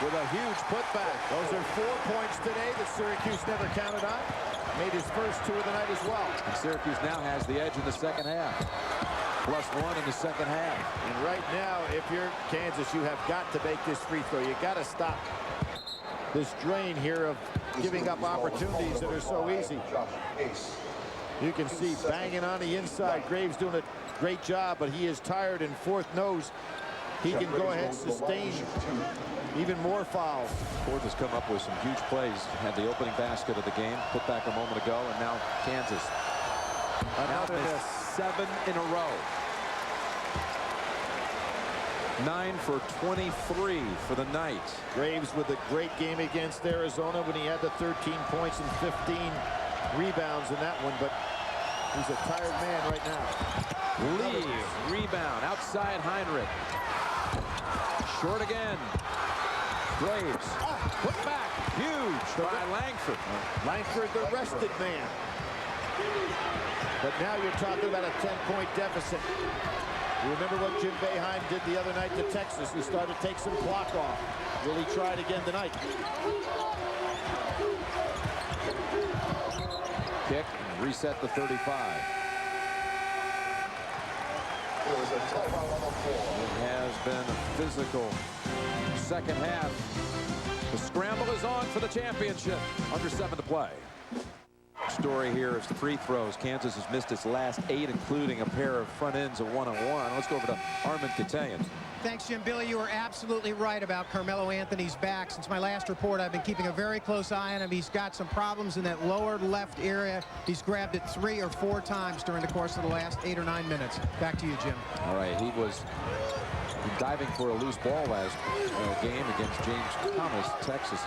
with a huge putback. Those are 4 points today that Syracuse never counted on. Made his first 2 of the night as well. And Syracuse now has the edge in the second half. +1 in the second half. And right now, if you're Kansas, you have got to make this free throw. You got to stop this drain here of giving up opportunities that are so easy. You can see banging on the inside. Graves doing a great job, but he is tired, and Fourth knows he can go ahead and sustain even more fouls. Fourth has come up with some huge plays. Had the opening basket of the game, put back a moment ago, and now Kansas. Another miss. 7 in a row. 9 for 23 for the night. Graves with a great game against Arizona when he had the 13 points and 15 rebounds in that one, but he's a tired man right now. Lee, rebound, outside Heinrich. Short again. Graves, put back, huge by Langford. Langford, the rested man. But now you're talking about a 10-point deficit. You remember what Jim Boeheim did the other night to Texas. He started to take some clock off. Will he try it again tonight? Kick, reset to 35. It has been a physical second half. The scramble is on for the championship. Under 7 to play. Story here is the free throws. Kansas has missed its last 8, including a pair of front ends of 1-on-1. Let's go over to Armin Katayan. Thanks, Jim. Billy, you were absolutely right about Carmelo Anthony's back. Since my last report, I've been keeping a very close eye on him. He's got some problems in that lower left area. He's grabbed it 3 or 4 times during the course of the last 8 or 9 minutes. Back to you, Jim. All right, he was diving for a loose ball last game against James Thomas, Texas.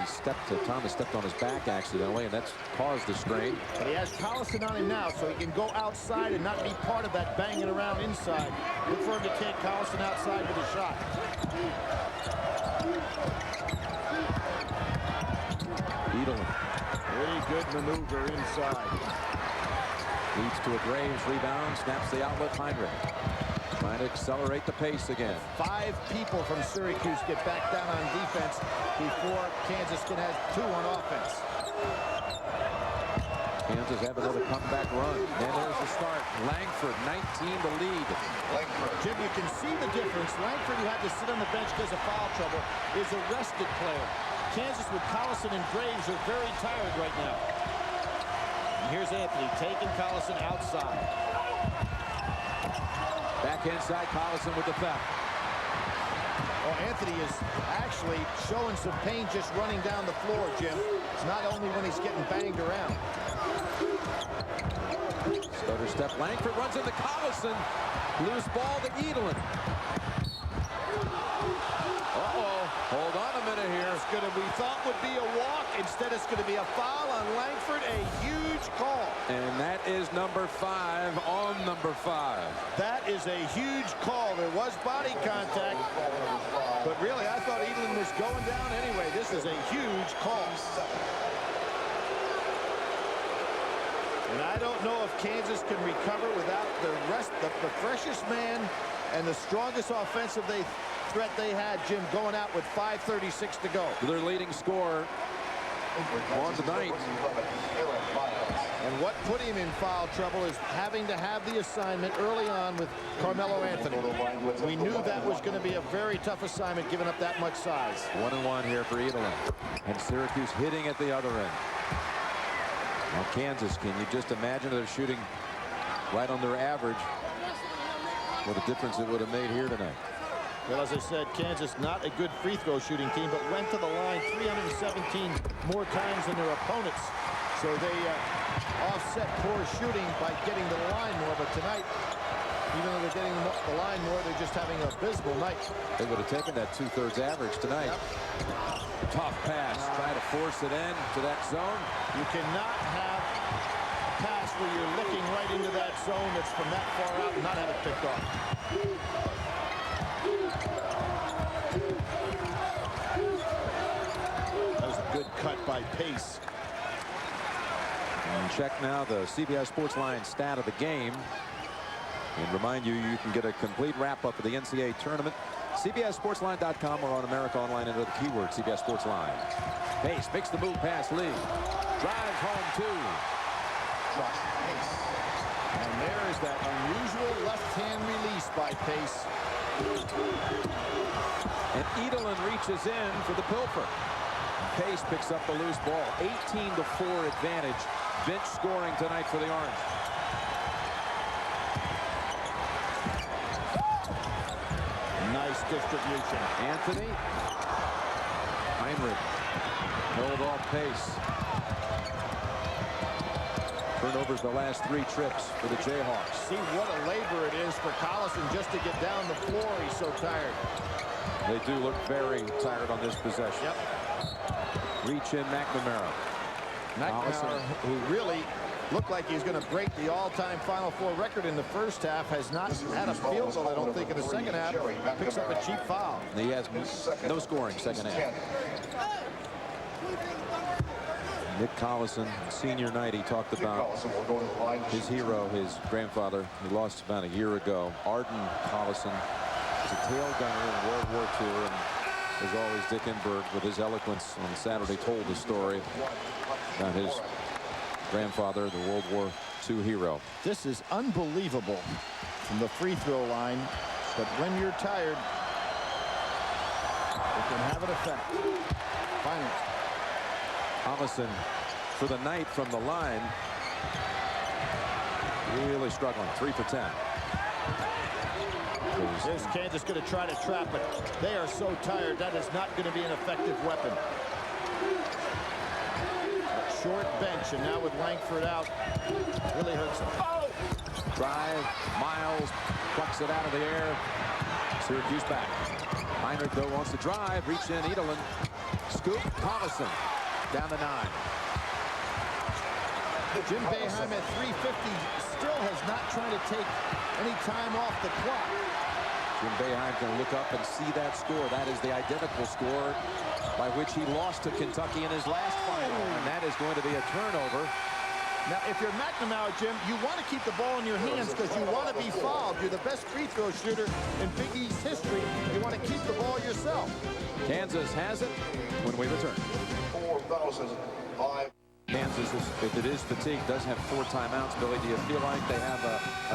Thomas stepped on his back accidentally, and that's caused the strain. But he has Collison on him now, so he can go outside and not be part of that banging around inside. Look for him to take Collison outside with a shot. Edelman. Very good maneuver inside. Leads to a Graves rebound, snaps the outlet. Heinrich trying to accelerate the pace again. 5 people from Syracuse get back down on defense before Kansas can have 2 on offense. Kansas have another comeback run. And there's the start. Langford, 19 to lead. Jim, you can see the difference. Langford, who had to sit on the bench because of foul trouble, is a rested player. Kansas with Collison and Graves are very tired right now. And here's Anthony taking Collison outside. Back inside, Collison with the theft. Oh, Anthony is actually showing some pain just running down the floor, Jim. It's not only when he's getting banged around. Stutter step. Langford runs into Collison. Loose ball to Edelin. Uh-oh. Hold on a minute here. It's going to be thought would be a walk. Instead, it's going to be a foul on Langford. A huge call. And that is number 5 on number 5. That is a huge call. There was body contact. But really, I thought Edelin was going down anyway. This is a huge call. And I don't know if Kansas can recover without the freshest man and the strongest offensive threat they had, Jim, going out with 5:36 to go. Their leading scorer on tonight. And what put him in foul trouble is having to have the assignment early on with Carmelo Anthony. We knew that was going to be a very tough assignment, giving up that much size. 1-1 here for Edelin. And Syracuse hitting at the other end. Now Kansas, can you just imagine they're shooting right on their average? What a difference it would have made here tonight. Well, as I said, Kansas not a good free throw shooting team, but went to the line 317 more times than their opponents. So they offset poor shooting by getting to the line more. But tonight, even though they're getting the line more, they're just having an abysmal night. They would have taken that 2/3 average tonight. Yep. Tough pass. Try to force it in to that zone. You cannot have a pass where you're looking right into that zone that's from that far out and not have it picked off. That was a good cut by Pace. And check now the CBS Sports Line stat of the game. And remind you, you can get a complete wrap-up of the NCAA tournament. CBSSportsLine.com or on America Online under the keyword CBS Sports Line. Pace makes the move past Lee. Drives home 2. And there is that unusual left-hand release by Pace. And Edelin reaches in for the pilfer. Pace picks up the loose ball. 18-4 advantage. Bench scoring tonight for the Orange. Nice distribution. Anthony. Heinrich. Held off Pace. Turnovers the last 3 trips for the Jayhawks. See what a labor it is for Collison just to get down the floor. He's so tired. They do look very tired on this possession. Yep. Reach in McNamara. McNamara, who really looked like he's going to break the all-time Final Four record in the first half, has not had a field goal, I don't think, in the second half. Picks up a cheap foul. He has no scoring second half. Nick Collison, senior night, he talked about his hero, his grandfather. He lost about a year ago. Arden Collison was a tail gunner in World War II, and as always, Dick Enberg, with his eloquence on Saturday, told the story about his grandfather, the World War II hero. This is unbelievable from the free throw line, but when you're tired, it can have an effect. Finally. Collison for the night from the line. Really struggling. 3 for 10. Is Kansas going to try to trap it? They are so tired. That is not going to be an effective weapon. Short bench, and now with Langford out, really hurts him. Oh! Drive. Miles plucks it out of the air. Syracuse back. Heinrich, though, wants to drive. Reach in. Edelin. Scoop. Collison. Down to 9. Jim Boeheim at 350 still has not tried to take any time off the clock. Jim Boeheim can look up and see that score. That is the identical score by which he lost to Kentucky in his last final. And that is going to be a turnover. Now, if you're McNamara, Jim, you want to keep the ball in your hands because you want to be fouled. You're the best free throw shooter in Big East history. You want to keep the ball yourself. Kansas has it when we return. 4,005. Kansas, if it is fatigue, does have 4 timeouts. Billy, do you feel like they have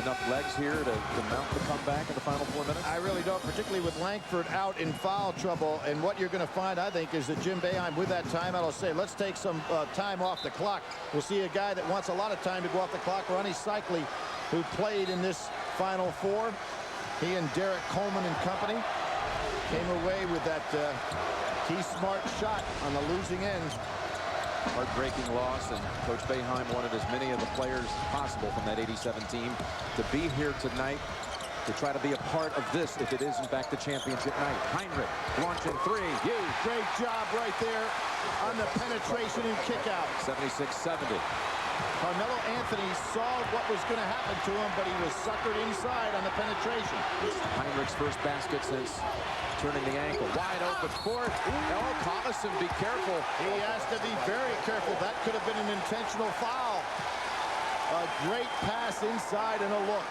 enough legs here to mount the comeback in the final 4 minutes? I really don't, particularly with Langford out in foul trouble. And what you're going to find, I think, is that Jim Boeheim, with that timeout, will say, let's take some time off the clock. We'll see a guy that wants a lot of time to go off the clock, Ronnie Cycli, who played in this Final Four. He and Derek Coleman and company came away with that key smart shot on the losing end. heartbreaking loss, and Coach Boeheim wanted as many of the players possible from that 87 team to be here tonight to try to be a part of this if it is in fact the championship night. Heinrich launching three. Huge. Great job right there on the penetration and kick out. 76-70. Carmelo Anthony saw what was going to happen to him, but he was suckered inside on the penetration. Heinrich's first basket since turning the ankle. Wide open court. Oh, Collison, be careful. He has to be very careful. That could have been an intentional foul. A great pass inside and a look.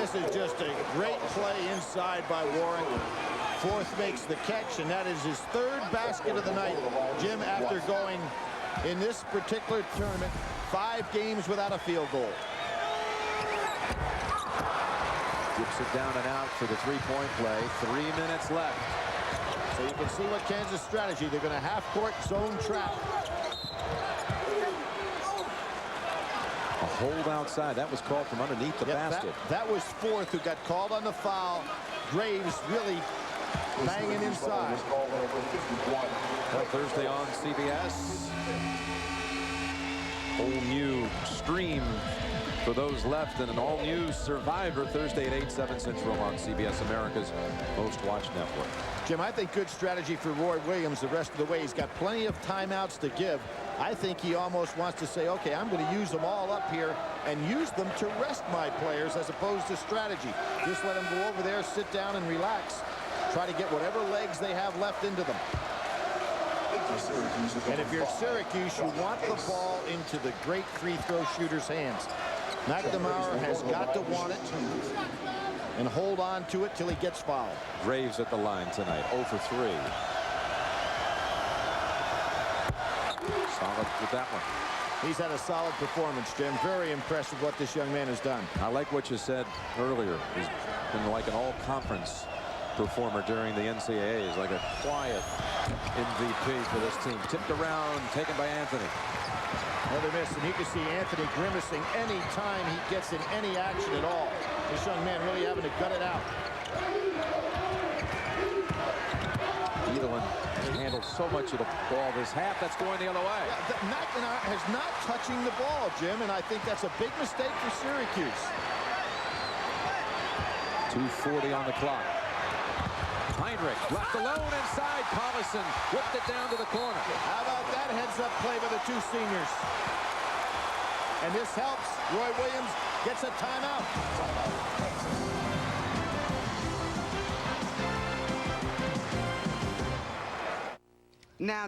This is just a great play inside by Warren. Fourth makes the catch, and that is his third basket of the night. Jim, after going in this particular tournament 5 games without a field goal. Dips it down and out for the three-point play. 3 minutes left. So you can see what Kansas strategy. They're going to half-court zone trap. A hold outside. That was called from underneath the basket. That was Fourth who got called on the foul. Graves really banging inside. Well, Thursday on CBS. Whole new stream for those left, and an all-new Survivor Thursday at 8, 7 Central on CBS America's most-watched network. Jim, I think good strategy for Roy Williams the rest of the way. He's got plenty of timeouts to give. I think he almost wants to say, okay, I'm going to use them all up here and use them to rest my players as opposed to strategy. Just let them go over there, sit down, and relax. Try to get whatever legs they have left into them. And if you're Syracuse, you want the ball into the great free throw shooter's hands. McNamara has got to want it and hold on to it till he gets fouled. Graves at the line tonight, 0 for 3. Solid with that one. He's had a solid performance, Jim. Very impressed with what this young man has done. I like what you said earlier. He's been like an all-conference performer during the NCAA. He's like a quiet MVP for this team. Tipped around, taken by Anthony. Another miss, and you can see Anthony grimacing any time he gets in any action at all. This young man really having to gut it out. Edelin handled so much of the ball this half. That's going the other way. Yeah, McNamara is not touching the ball, Jim, and I think that's a big mistake for Syracuse. 2:40 on the clock. Heinrich left alone inside. Collison whipped it down to the corner. How about that heads-up play by the two seniors? And this helps. Roy Williams gets a timeout. Now,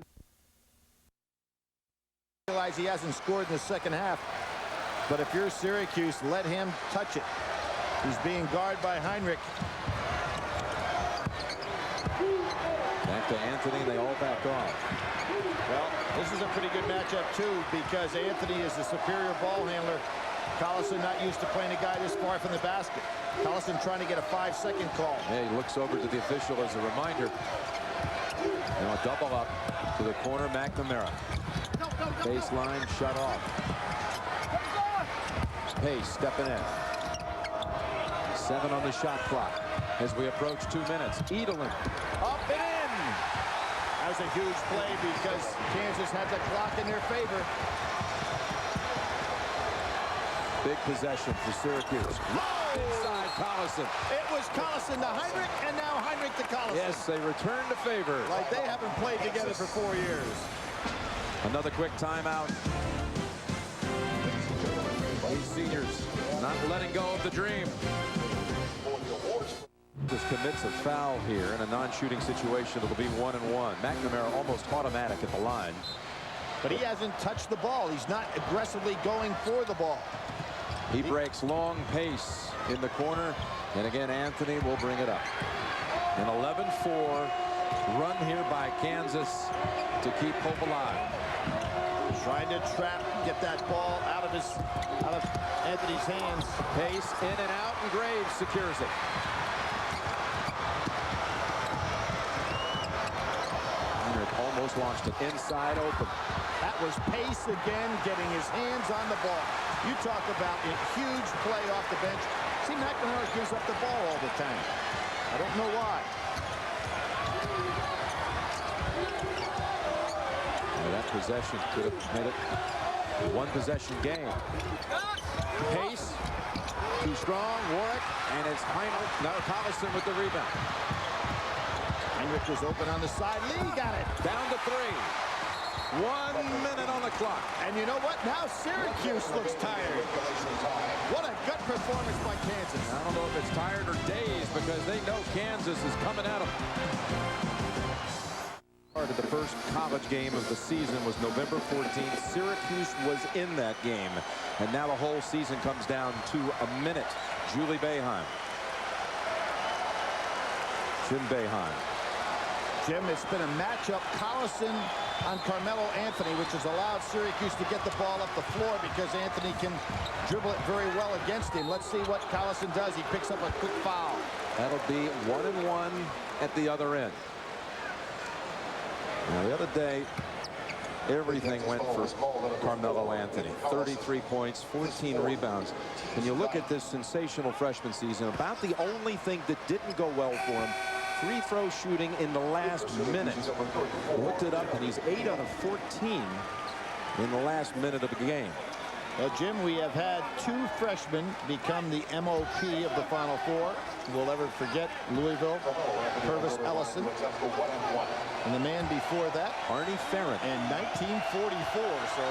realize he hasn't scored in the second half, but if you're Syracuse, let him touch it. He's being guarded by Heinrich. Back to Anthony, and they all back off. Well, this is a pretty good matchup, too, because Anthony is the superior ball handler. Collison not used to playing a guy this far from the basket. Collison trying to get a 5-second call. Yeah, he looks over to the official as a reminder. Now a double up to the corner, McNamara. Baseline shut off. Pace stepping in. 7 on the shot clock as we approach 2 minutes. Edelin up and in. That was a huge play because Kansas had the clock in their favor. Big possession for Syracuse. Inside Collison. It was Collison to Heinrich, and now Heinrich to Collison. Yes, they return to favor. Like they haven't played together for 4 years. Another quick timeout. These seniors not letting go of the dream. Just commits a foul here in a non-shooting situation. It'll be 1-1. McNamara almost automatic at the line. But he hasn't touched the ball. He's not aggressively going for the ball. He breaks long pace in the corner. And again, Anthony will bring it up. An 11-4 run here by Kansas to keep hope alive. Trying to trap, get that ball out of Anthony's hands. Pace in and out, and Graves secures it. Almost launched it inside open. That was Pace again, getting his hands on the ball. You talk about a huge play off the bench. See, McNamara gives up the ball all the time. I don't know why. possession could have made it a one-possession game. Pace, too strong. Warwick, and it's Heinrich. No, Collison with the rebound. Heinrich was open on the side. Lee got it. Down to 3. 1 minute on the clock. And you know what? Now Syracuse looks tired. What a gut performance by Kansas. I don't know if it's tired or dazed because they know Kansas is coming at them. The first college game of the season was November 14th. Syracuse was in that game. And now the whole season comes down to a minute. Julie Boeheim. Jim Boeheim. Jim, it's been a matchup. Collison on Carmelo Anthony, which has allowed Syracuse to get the ball up the floor because Anthony can dribble it very well against him. Let's see what Collison does. He picks up a quick foul. That'll be 1-1 at the other end. Now, the other day, everything went for Carmelo Anthony. 33 points, 14 rebounds. When you look at this sensational freshman season, about the only thing that didn't go well for him, free throw shooting in the last minute. Looked it up, and he's 8 out of 14 in the last minute of the game. Well, Jim, we have had 2 freshmen become the MOP of the Final Four. We'll never forget Louisville, Purvis Ellison. And the man before that, Arnie Ferrin. In 1944, so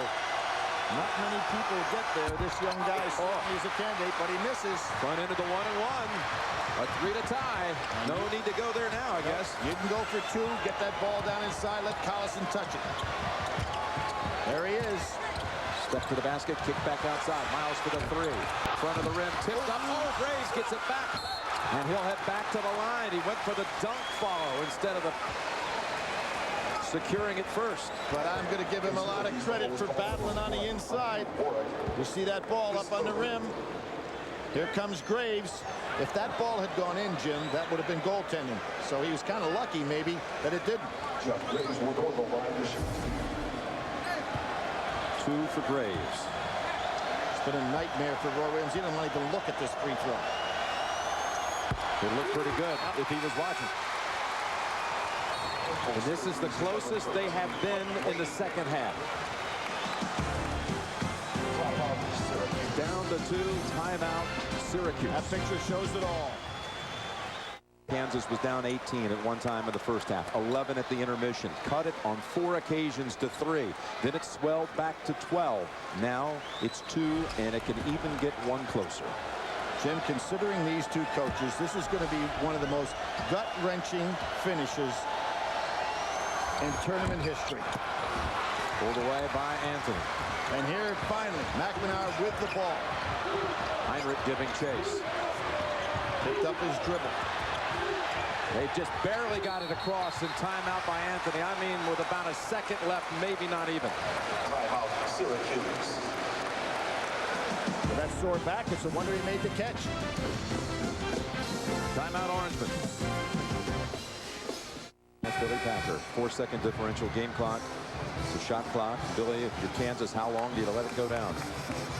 not many people get there. This young guy is a candidate, but he misses. Front into the 1-1. A 3 to tie. No need to go there now, I guess. You can go for 2, get that ball down inside, let Collison touch it. There he is. Step to the basket, kick back outside. Miles for the 3. Front of the rim, tipped up. Oh, Graves gets it back. And he'll head back to the line. He went for the dunk follow instead of the securing it first. But I'm going to give him a lot of credit for battling on the inside. You see that ball up on the rim. Here comes Graves. If that ball had gone in, Jim, that would have been goaltending. So he was kind of lucky, maybe, that it didn't. 2 for Graves. It's been a nightmare for Roy Williams. He didn't want to even look at this free throw. It looked pretty good if he was watching. And this is the closest they have been in the second half. Down to 2, timeout, Syracuse. That picture shows it all. Kansas was down 18 at one time in the first half, 11 at the intermission. Cut it on 4 occasions to 3. Then it swelled back to 12. Now it's 2, and it can even get 1 closer. Jim, considering these 2 coaches, this is going to be one of the most gut-wrenching finishes in tournament history. Pulled away by Anthony. And here, finally, McNamara with the ball. Heinrich giving chase. Picked up his dribble. They just barely got it across in timeout by Anthony. I mean, with about a second left, maybe not even. Syracuse. With that sore back, it's a wonder he made the catch. Timeout, Orangemen. That's Billy Packer. 4-second differential game clock. It's a shot clock. Billy, if you're Kansas, how long do you let it go down?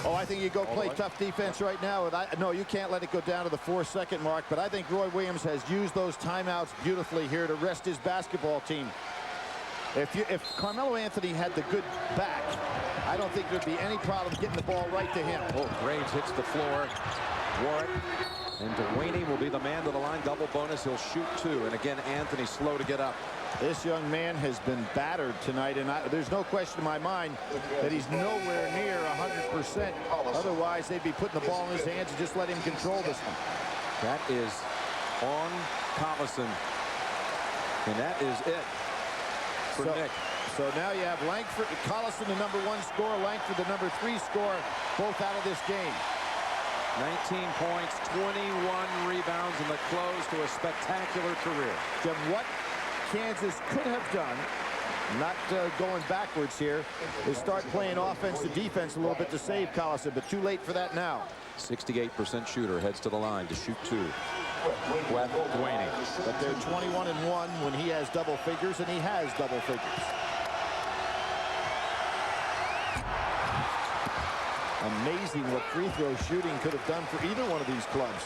Oh, I think you go play tough defense right now. No, you can't let it go down to the 4-second mark, but I think Roy Williams has used those timeouts beautifully here to rest his basketball team. If Carmelo Anthony had the good back, I don't think there'd be any problem getting the ball right to him. Oh, Graves hits the floor. Warwick. And Dewaney will be the man to the line. Double bonus. He'll shoot 2. And again, Anthony slow to get up. This young man has been battered tonight, and there's no question in my mind that he's nowhere near 100%. Otherwise, they'd be putting the ball in his hands and just let him control this one. That is on Collison. And that is it for Nick. So now you have Langford, Collison, the #1 scorer, Langford, the #3 scorer, both out of this game. 19 points, 21 rebounds in the close to a spectacular career. Jim, what Kansas could have done, not going backwards here, is start playing offense to defense a little bit to save Collison, but too late for that now. 68% shooter, heads to the line to shoot 2. Dewaney. But they're 21-1 when he has double figures, and he has double figures. Amazing what free throw shooting could have done for either one of these clubs.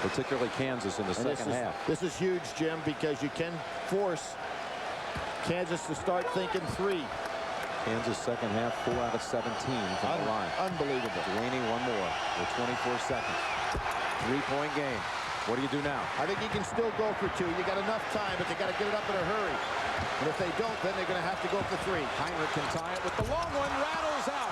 Particularly Kansas in the second half. This is huge, Jim, because you can force Kansas to start thinking three. Kansas second half, 4 out of 17 from the line. Unbelievable. Delaney, one more with 24 seconds. 3-point game. What do you do now? I think he can still go for two. You got enough time, but they got to get it up in a hurry. And if they don't, then they're going to have to go for three. Heinrich can tie it with the long one. Rattles out.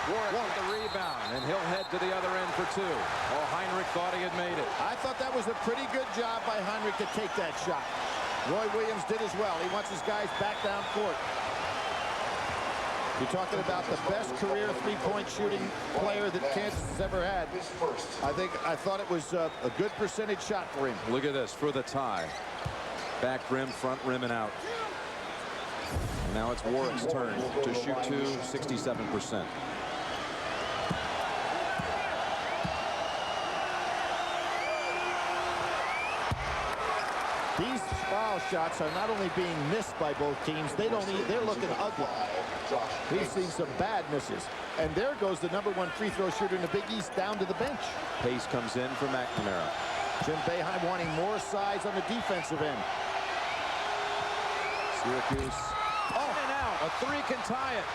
Warwick with the rebound, and he'll head to the other end for two. Oh, Heinrich thought he had made it. I thought that was a pretty good job by Heinrich to take that shot. Roy Williams did as well. He wants his guys back down court. You're talking about the best career three-point shooting player that Kansas has ever had. I thought it was a good percentage shot for him. Look at this for the tie. Back rim, front rim, and out. Now it's Warwick's turn to shoot two, 67%. These foul shots are not only being missed by both teams, they're looking ugly. We've seen some bad misses. And there goes the #1 free throw shooter in the Big East down to the bench. Pace comes in for McNamara. Jim Boeheim wanting more size on the defensive end. Syracuse. Oh, and out. A three can tie it.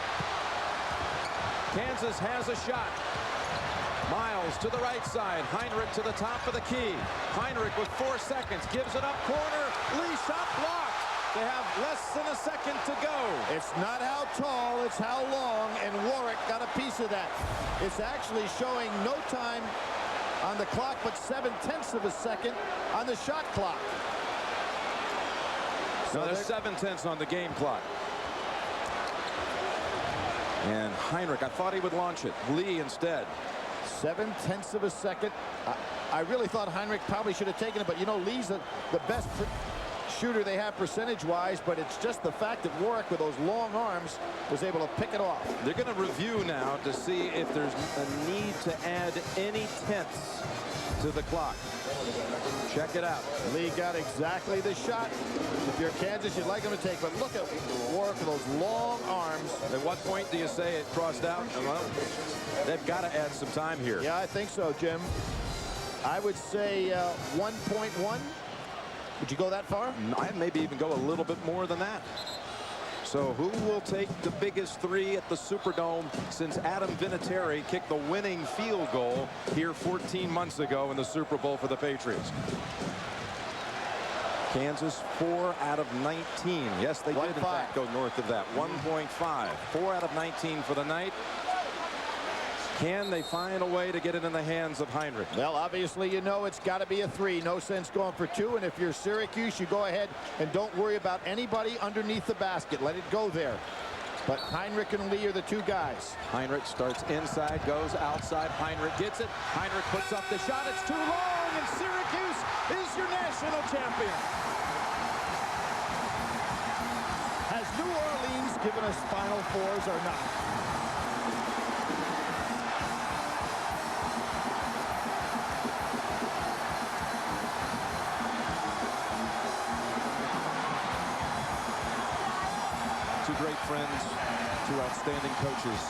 Kansas has a shot. Miles to the right side. Heinrich to the top of the key. Heinrich with 4 seconds. Gives it up corner. Lee shot blocked. They have less than a second to go. It's not how tall, it's how long, and Warwick got a piece of that. It's actually showing no time on the clock, but 7/10 of a second on the shot clock. So there's 7/10 on the game clock. And Heinrich, I thought he would launch it. Lee instead. 7/10 of a second. I really thought Heinrich probably should have taken it, but you know, Lee's the best shooter they have percentage-wise, but it's just the fact that Warwick, with those long arms, was able to pick it off. They're going to review now to see if there's a need to add any tenths to the clock. Check it out. Lee got exactly the shot. If you're Kansas, you'd like him to take, but look at Warwick with those long arms. At what point do you say it crossed out? Well, they've got to add some time here. Yeah, I think so, Jim. I would say 1.1. Would you go that far? I'd maybe even go a little bit more than that. So who will take the biggest three at the Superdome since Adam Vinatieri kicked the winning field goal here 14 months ago in the Super Bowl for the Patriots? Kansas 4 out of 19. Yes, they did in fact go north of that. 1.5. 4 out of 19 for the night. Can they find a way to get it in the hands of Heinrich? Well, obviously, you know it's got to be a three. No sense going for two. And if you're Syracuse, you go ahead and don't worry about anybody underneath the basket. Let it go there. But Heinrich and Lee are the two guys. Heinrich starts inside, goes outside. Heinrich gets it. Heinrich puts up the shot. It's too long, and Syracuse is your national champion. Has New Orleans given us Final Fours or not? Great friends, two outstanding coaches.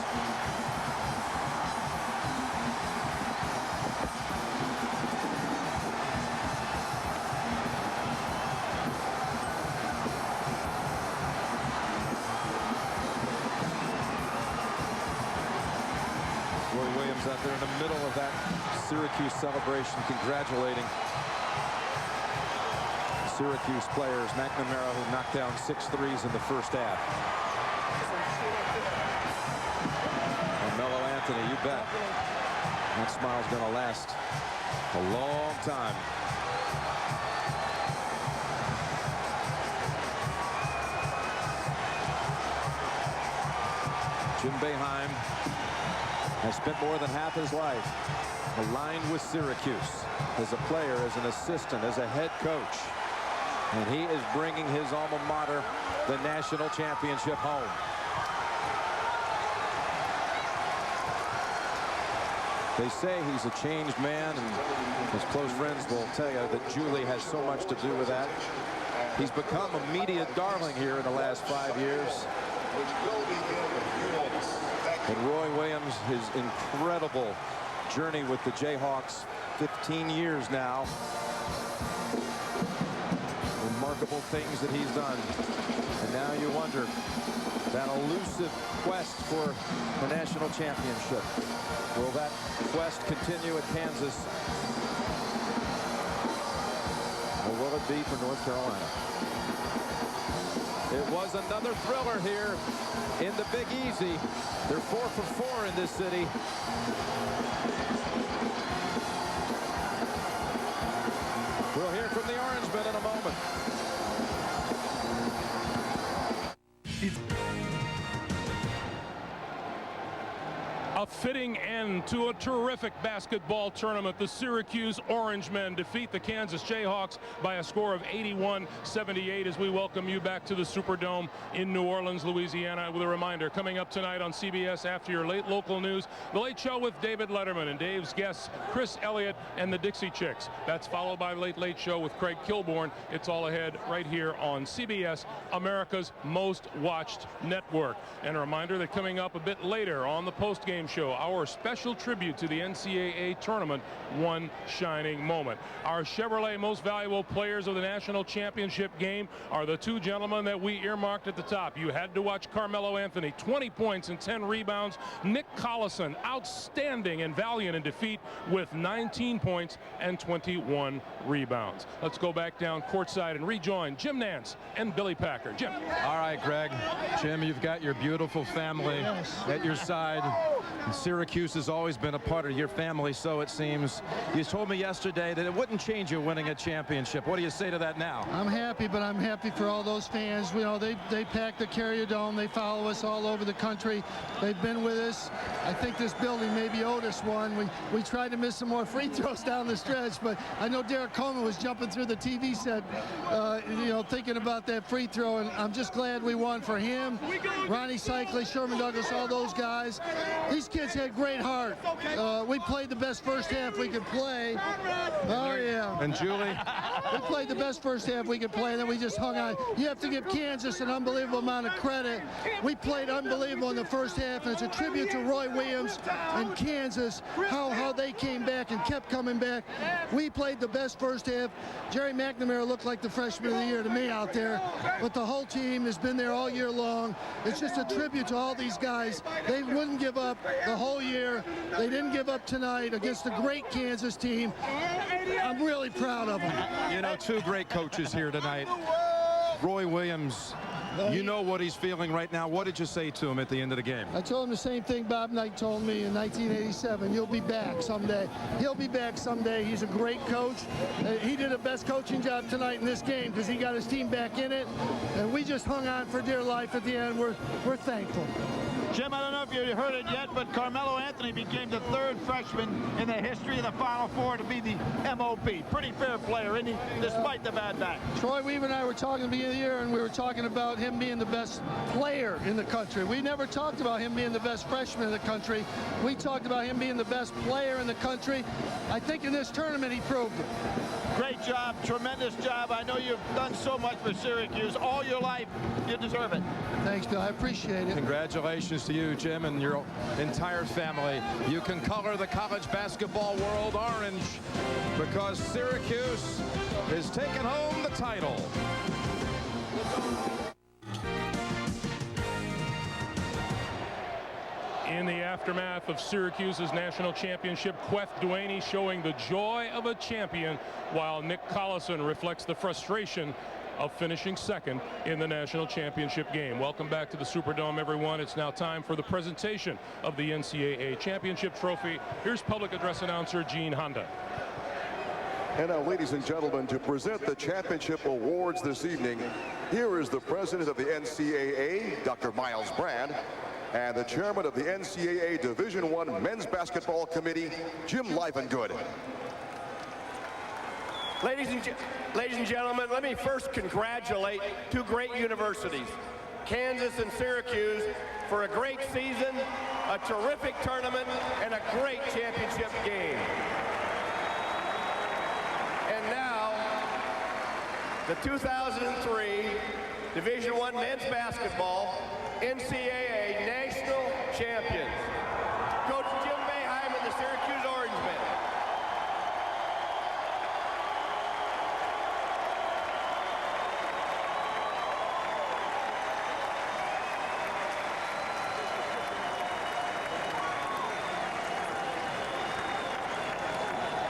Roy Williams out there in the middle of that Syracuse celebration, congratulating Syracuse players. McNamara, who knocked down 6 threes in the first half. Carmelo Anthony, you bet. That smile's going to last a long time. Jim Boeheim has spent more than half his life aligned with Syracuse as a player, as an assistant, as a head coach. And he is bringing his alma mater the national championship home. They say he's a changed man, and his close friends will tell you that Julie has so much to do with that. He's become a media darling here in the last 5 years. And Roy Williams, his incredible journey with the Jayhawks, 15 years now. Remarkable things that he's done. And wonder, that elusive quest for the national championship. Will that quest continue at Kansas? Or will it be for North Carolina? It was another thriller here in the Big Easy. They're 4 for 4 in this city. We'll hear from the Orangemen in a moment. A fitting end to a terrific basketball tournament. The Syracuse Orangemen defeat the Kansas Jayhawks by a score of 81-78 as we welcome you back to the Superdome in New Orleans, Louisiana. With a reminder, coming up tonight on CBS after your late local news, The Late Show with David Letterman and Dave's guests, Chris Elliott and the Dixie Chicks. That's followed by Late Show with Craig Kilborn. It's all ahead right here on CBS, America's most watched network. And a reminder that coming up a bit later on the post-game show, our special tribute to the NCAA tournament, One Shining Moment. Our Chevrolet Most Valuable Players of the National Championship game are the two gentlemen that we earmarked at the top. You had to watch Carmelo Anthony, 20 points and 10 rebounds. Nick Collison, outstanding and valiant in defeat with 19 points and 21 rebounds. Let's go back down courtside and rejoin Jim Nance and Billy Packer. Jim. All right, Greg. Jim, you've got your beautiful family at your side. And Syracuse has always been a part of your family, so it seems. You told me yesterday that it wouldn't change you winning a championship. What do you say to that now? I'm happy, but I'm happy for all those fans. You know, they pack the Carrier Dome. They follow us all over the country. They've been with us. I think this building maybe owed us one. We tried to miss some more free throws down the stretch, but I know Derek Coleman was jumping through the TV set, you know, thinking about that free throw, and I'm just glad we won for him. Ronnie Cycli, Sherman Douglas, all those guys. These kids had great heart. We played the best first half we could play. Oh, yeah. And Julie? We played the best first half we could play, and then we just hung on. You have to give Kansas an unbelievable amount of credit. We played unbelievable in the first half, and it's a tribute to Roy Williams and Kansas, how they came back and kept coming back. We played the best first half. Jerry McNamara looked like the freshman of the year to me out there, but the whole team has been there all year long. It's just a tribute to all these guys. They wouldn't give up the whole year. They didn't give up tonight against a great Kansas team. I'm really proud of them. You know, two great coaches here tonight. Roy Williams, you know what he's feeling right now. What did you say to him at the end of the game? I told him the same thing Bob Knight told me in 1987. You'll be back someday. He'll be back someday. He's a great coach. He did a best coaching job tonight in this game because he got his team back in it. And we just hung on for dear life at the end. We're thankful. Jim, I don't know if you heard it yet, but Carmelo Anthony became the third freshman in the history of the Final Four to be the MOP. Pretty fair player, isn't he, despite the bad night? Troy Weaver and I were talking at the beginning of the year, and we were talking about him being the best player in the country. We never talked about him being the best freshman in the country. We talked about him being the best player in the country. I think in this tournament he proved it. Great job, tremendous job. I know you've done so much for Syracuse all your life. You deserve it. Thanks, Bill. I appreciate it. Congratulations to you, Jim, and your entire family. You can color the college basketball world orange because Syracuse is taking home the title. In the aftermath of Syracuse's national championship, Queth Duaney showing the joy of a champion, while Nick Collison reflects the frustration of finishing second in the national championship game. Welcome back to the Superdome, everyone. It's now time for the presentation of the NCAA championship trophy. Here's public address announcer Gene Honda. And now, ladies and gentlemen, to present the championship awards this evening, here is the president of the NCAA, Dr. Miles Brand, and the chairman of the NCAA Division I Men's Basketball Committee, Jim Livengood. Ladies and gentlemen, let me first congratulate two great universities, Kansas and Syracuse, for a great season, a terrific tournament, and a great championship game. And now, the 2003 Division I Men's Basketball NCAA National Champions. Coach Jim Boeheim and the Syracuse Orangemen.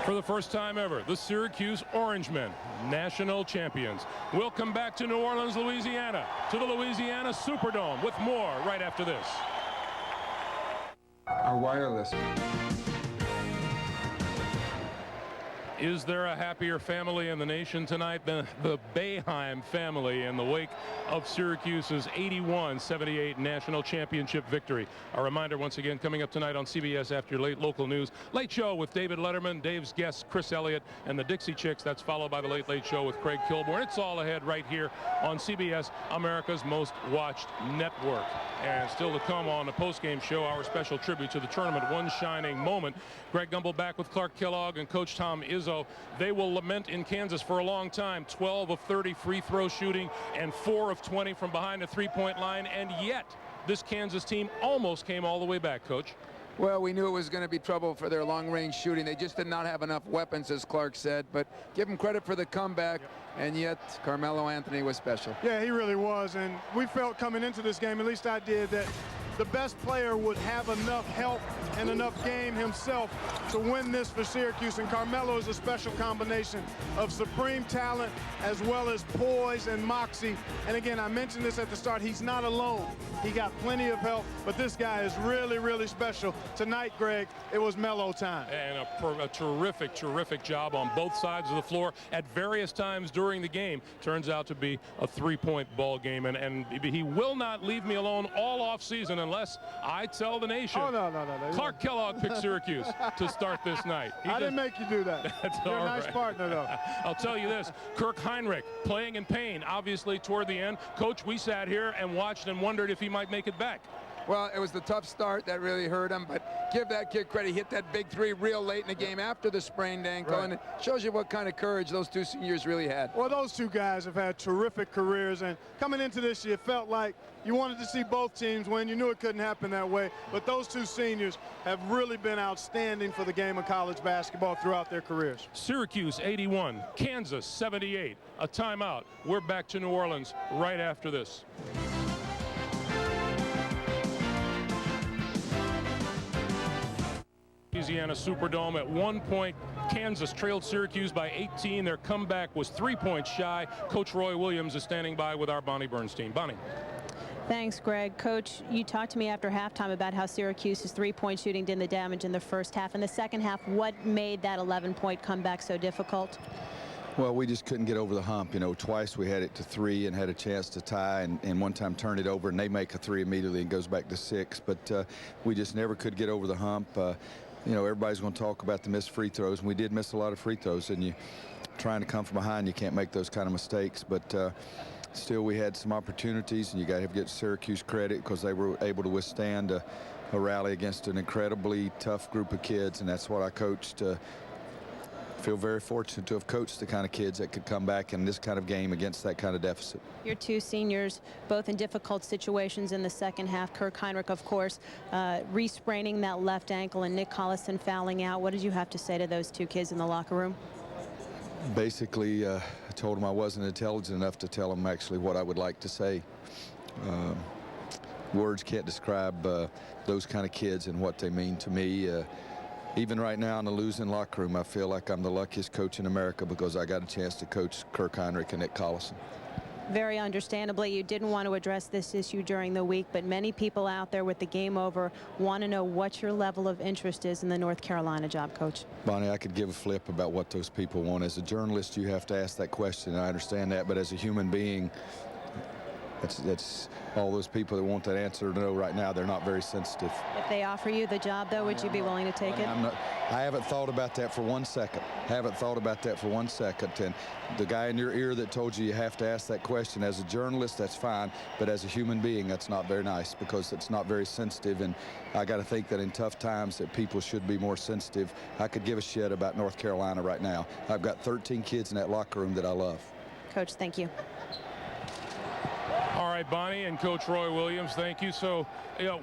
For the first time ever, the Syracuse Orangemen, national champions, will come back to New Orleans, Louisiana, to the Louisiana Superdome with more right after this. Our wireless. Is there a happier family in the nation tonight than the Boeheim family in the wake of Syracuse's 81-78 national championship victory? A reminder once again, coming up tonight on CBS after late local news, Late Show with David Letterman, Dave's guests Chris Elliott and the Dixie Chicks. That's followed by the Late Late Show with Craig Kilborn. It's all ahead right here on CBS, America's most watched network. And still to come on the postgame show, our special tribute to the tournament, One Shining Moment. Greg Gumbel back with Clark Kellogg and Coach Tom Izzo. They will lament in Kansas for a long time. 12 of 30 free throw shooting and 4 of 20 from behind the three-point line. And yet, this Kansas team almost came all the way back, Coach. Well, we knew it was going to be trouble for their long-range shooting. They just did not have enough weapons, as Clark said. But give them credit for the comeback. And yet, Carmelo Anthony was special. Yeah, he really was. And we felt coming into this game, at least I did, that the best player would have enough help and enough game himself to win this for Syracuse. And Carmelo is a special combination of supreme talent as well as poise and moxie. And again, I mentioned this at the start, he's not alone. He got plenty of help, but this guy is really, really special. Tonight, Greg, it was Melo time. And a terrific job on both sides of the floor at various times during the game. Turns out to be a three-point ball game. And he will not leave me alone all offseason unless I tell the nation. Oh, no. Clark Kellogg picked Syracuse to start this night. I didn't make you do that. That's You're all a nice right. partner, though. I'll tell you this, Kirk Heinrich playing in pain, obviously toward the end. Coach, we sat here and watched and wondered if he might make it back. Well, it was the tough start that really hurt him, but give that kid credit. He hit that big three real late in the game after the sprained ankle, and it shows you what kind of courage those two seniors really had. Well, those two guys have had terrific careers, and coming into this year, it felt like you wanted to see both teams win. You knew it couldn't happen that way, but those two seniors have really been outstanding for the game of college basketball throughout their careers. Syracuse 81, Kansas 78. A timeout. We're back to New Orleans right after this. Louisiana Superdome. At one point, Kansas trailed Syracuse by 18. Their comeback was 3 points shy. Coach Roy Williams is standing by with our Bonnie Bernstein. Bonnie. Thanks, Greg. Coach, you talked to me after halftime about how Syracuse's three-point shooting did the damage in the first half. In the second half, what made that 11-point comeback so difficult? Well, we just couldn't get over the hump. You know, twice we had it to 3 and had a chance to tie, and one time turned it over, and they make a 3 immediately and goes back to 6. But we just never could get over the hump. You know, everybody's going to talk about the missed free throws, and we did miss a lot of free throws. And you trying to come from behind, you can't make those kind of mistakes. But still, we had some opportunities, and you got to give Syracuse credit because they were able to withstand a rally against an incredibly tough group of kids, and that's what I coached. Feel very fortunate to have coached the kind of kids that could come back in this kind of game against that kind of deficit. Your two seniors, both in difficult situations in the second half. Kirk Heinrich, of course, re-spraining that left ankle, and Nick Collison fouling out. What did you have to say to those two kids in the locker room? Basically, I told them I wasn't intelligent enough to tell them actually what I would like to say. Words can't describe those kind of kids and what they mean to me. Even right now in the losing locker room, I feel like I'm the luckiest coach in America because I got a chance to coach Kirk Heinrich and Nick Collison. Very understandably, you didn't want to address this issue during the week, but many people out there with the game over want to know what your level of interest is in the North Carolina job, Coach. Bonnie, I could give a flip about what those people want. As a journalist, you have to ask that question, and I understand that, but as a human being, that's all those people that want that answer to know right now, they're not very sensitive. If they offer you the job, though, would you be willing to take it? I haven't thought about that for 1 second. And the guy in your ear that told you have to ask that question, as a journalist, that's fine. But as a human being, that's not very nice because it's not very sensitive. And I got to think that in tough times that people should be more sensitive. I could give a shit about North Carolina right now. I've got 13 kids in that locker room that I love. Coach, thank you. All right, Bonnie and Coach Roy Williams, thank you. So,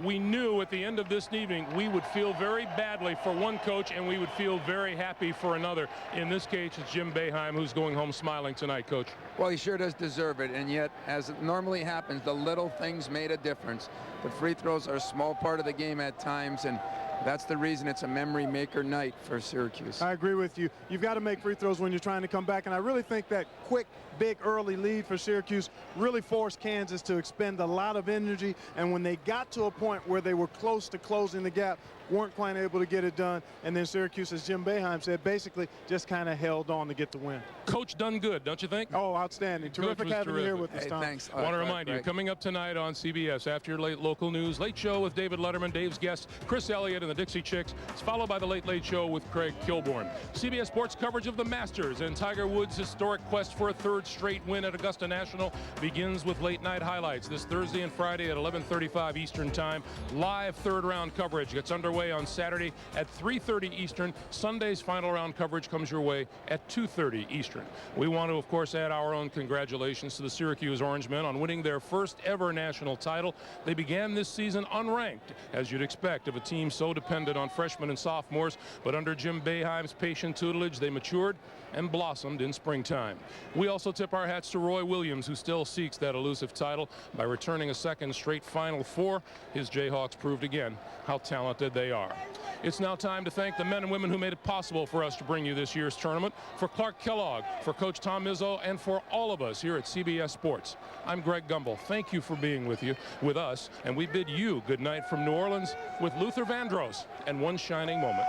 we knew at the end of this evening we would feel very badly for one coach and we would feel very happy for another. In this case, it's Jim Boeheim who's going home smiling tonight, Coach. Well, he sure does deserve it, and yet, as it normally happens, the little things made a difference. The free throws are a small part of the game at times, and That's the reason it's a memory maker night for Syracuse. I agree with you. You've got to make free throws when you're trying to come back, and I really think that quick, big, early lead for Syracuse really forced Kansas to expend a lot of energy, and when they got to a point where they were close to closing the gap, weren't quite able to get it done, and then Syracuse, as Jim Boeheim said, basically just kind of held on to get the win. Coach done good, don't you think? Oh, outstanding. Terrific having you here with us, Tom. Thanks. I want to remind you, coming up tonight on CBS after your late local news, Late Show with David Letterman, Dave's guest, Chris Elliott and the Dixie Chicks. It's followed by the Late Late Show with Craig Kilborn. CBS Sports coverage of the Masters and Tiger Woods' historic quest for a third straight win at Augusta National begins with late night highlights this Thursday and Friday at 11:35 Eastern Time. Live third round coverage gets underway on Saturday at 3:30 Eastern. Sunday's final round coverage comes your way at 2:30 Eastern. We want to, of course, add our own congratulations to the Syracuse Orangemen on winning their first ever national title. They began this season unranked, as you'd expect of a team so dependent on freshmen and sophomores, but under Jim Boeheim's patient tutelage, they matured and blossomed in springtime. We also tip our hats to Roy Williams, who still seeks that elusive title by returning a second straight Final Four. His Jayhawks proved again how talented they are. It's now time to thank the men and women who made it possible for us to bring you this year's tournament. For Clark Kellogg, for Coach Tom Izzo, and for all of us here at CBS Sports. I'm Greg Gumbel. Thank you for being with us, and we bid you good night from New Orleans with Luther Vandross and One Shining Moment.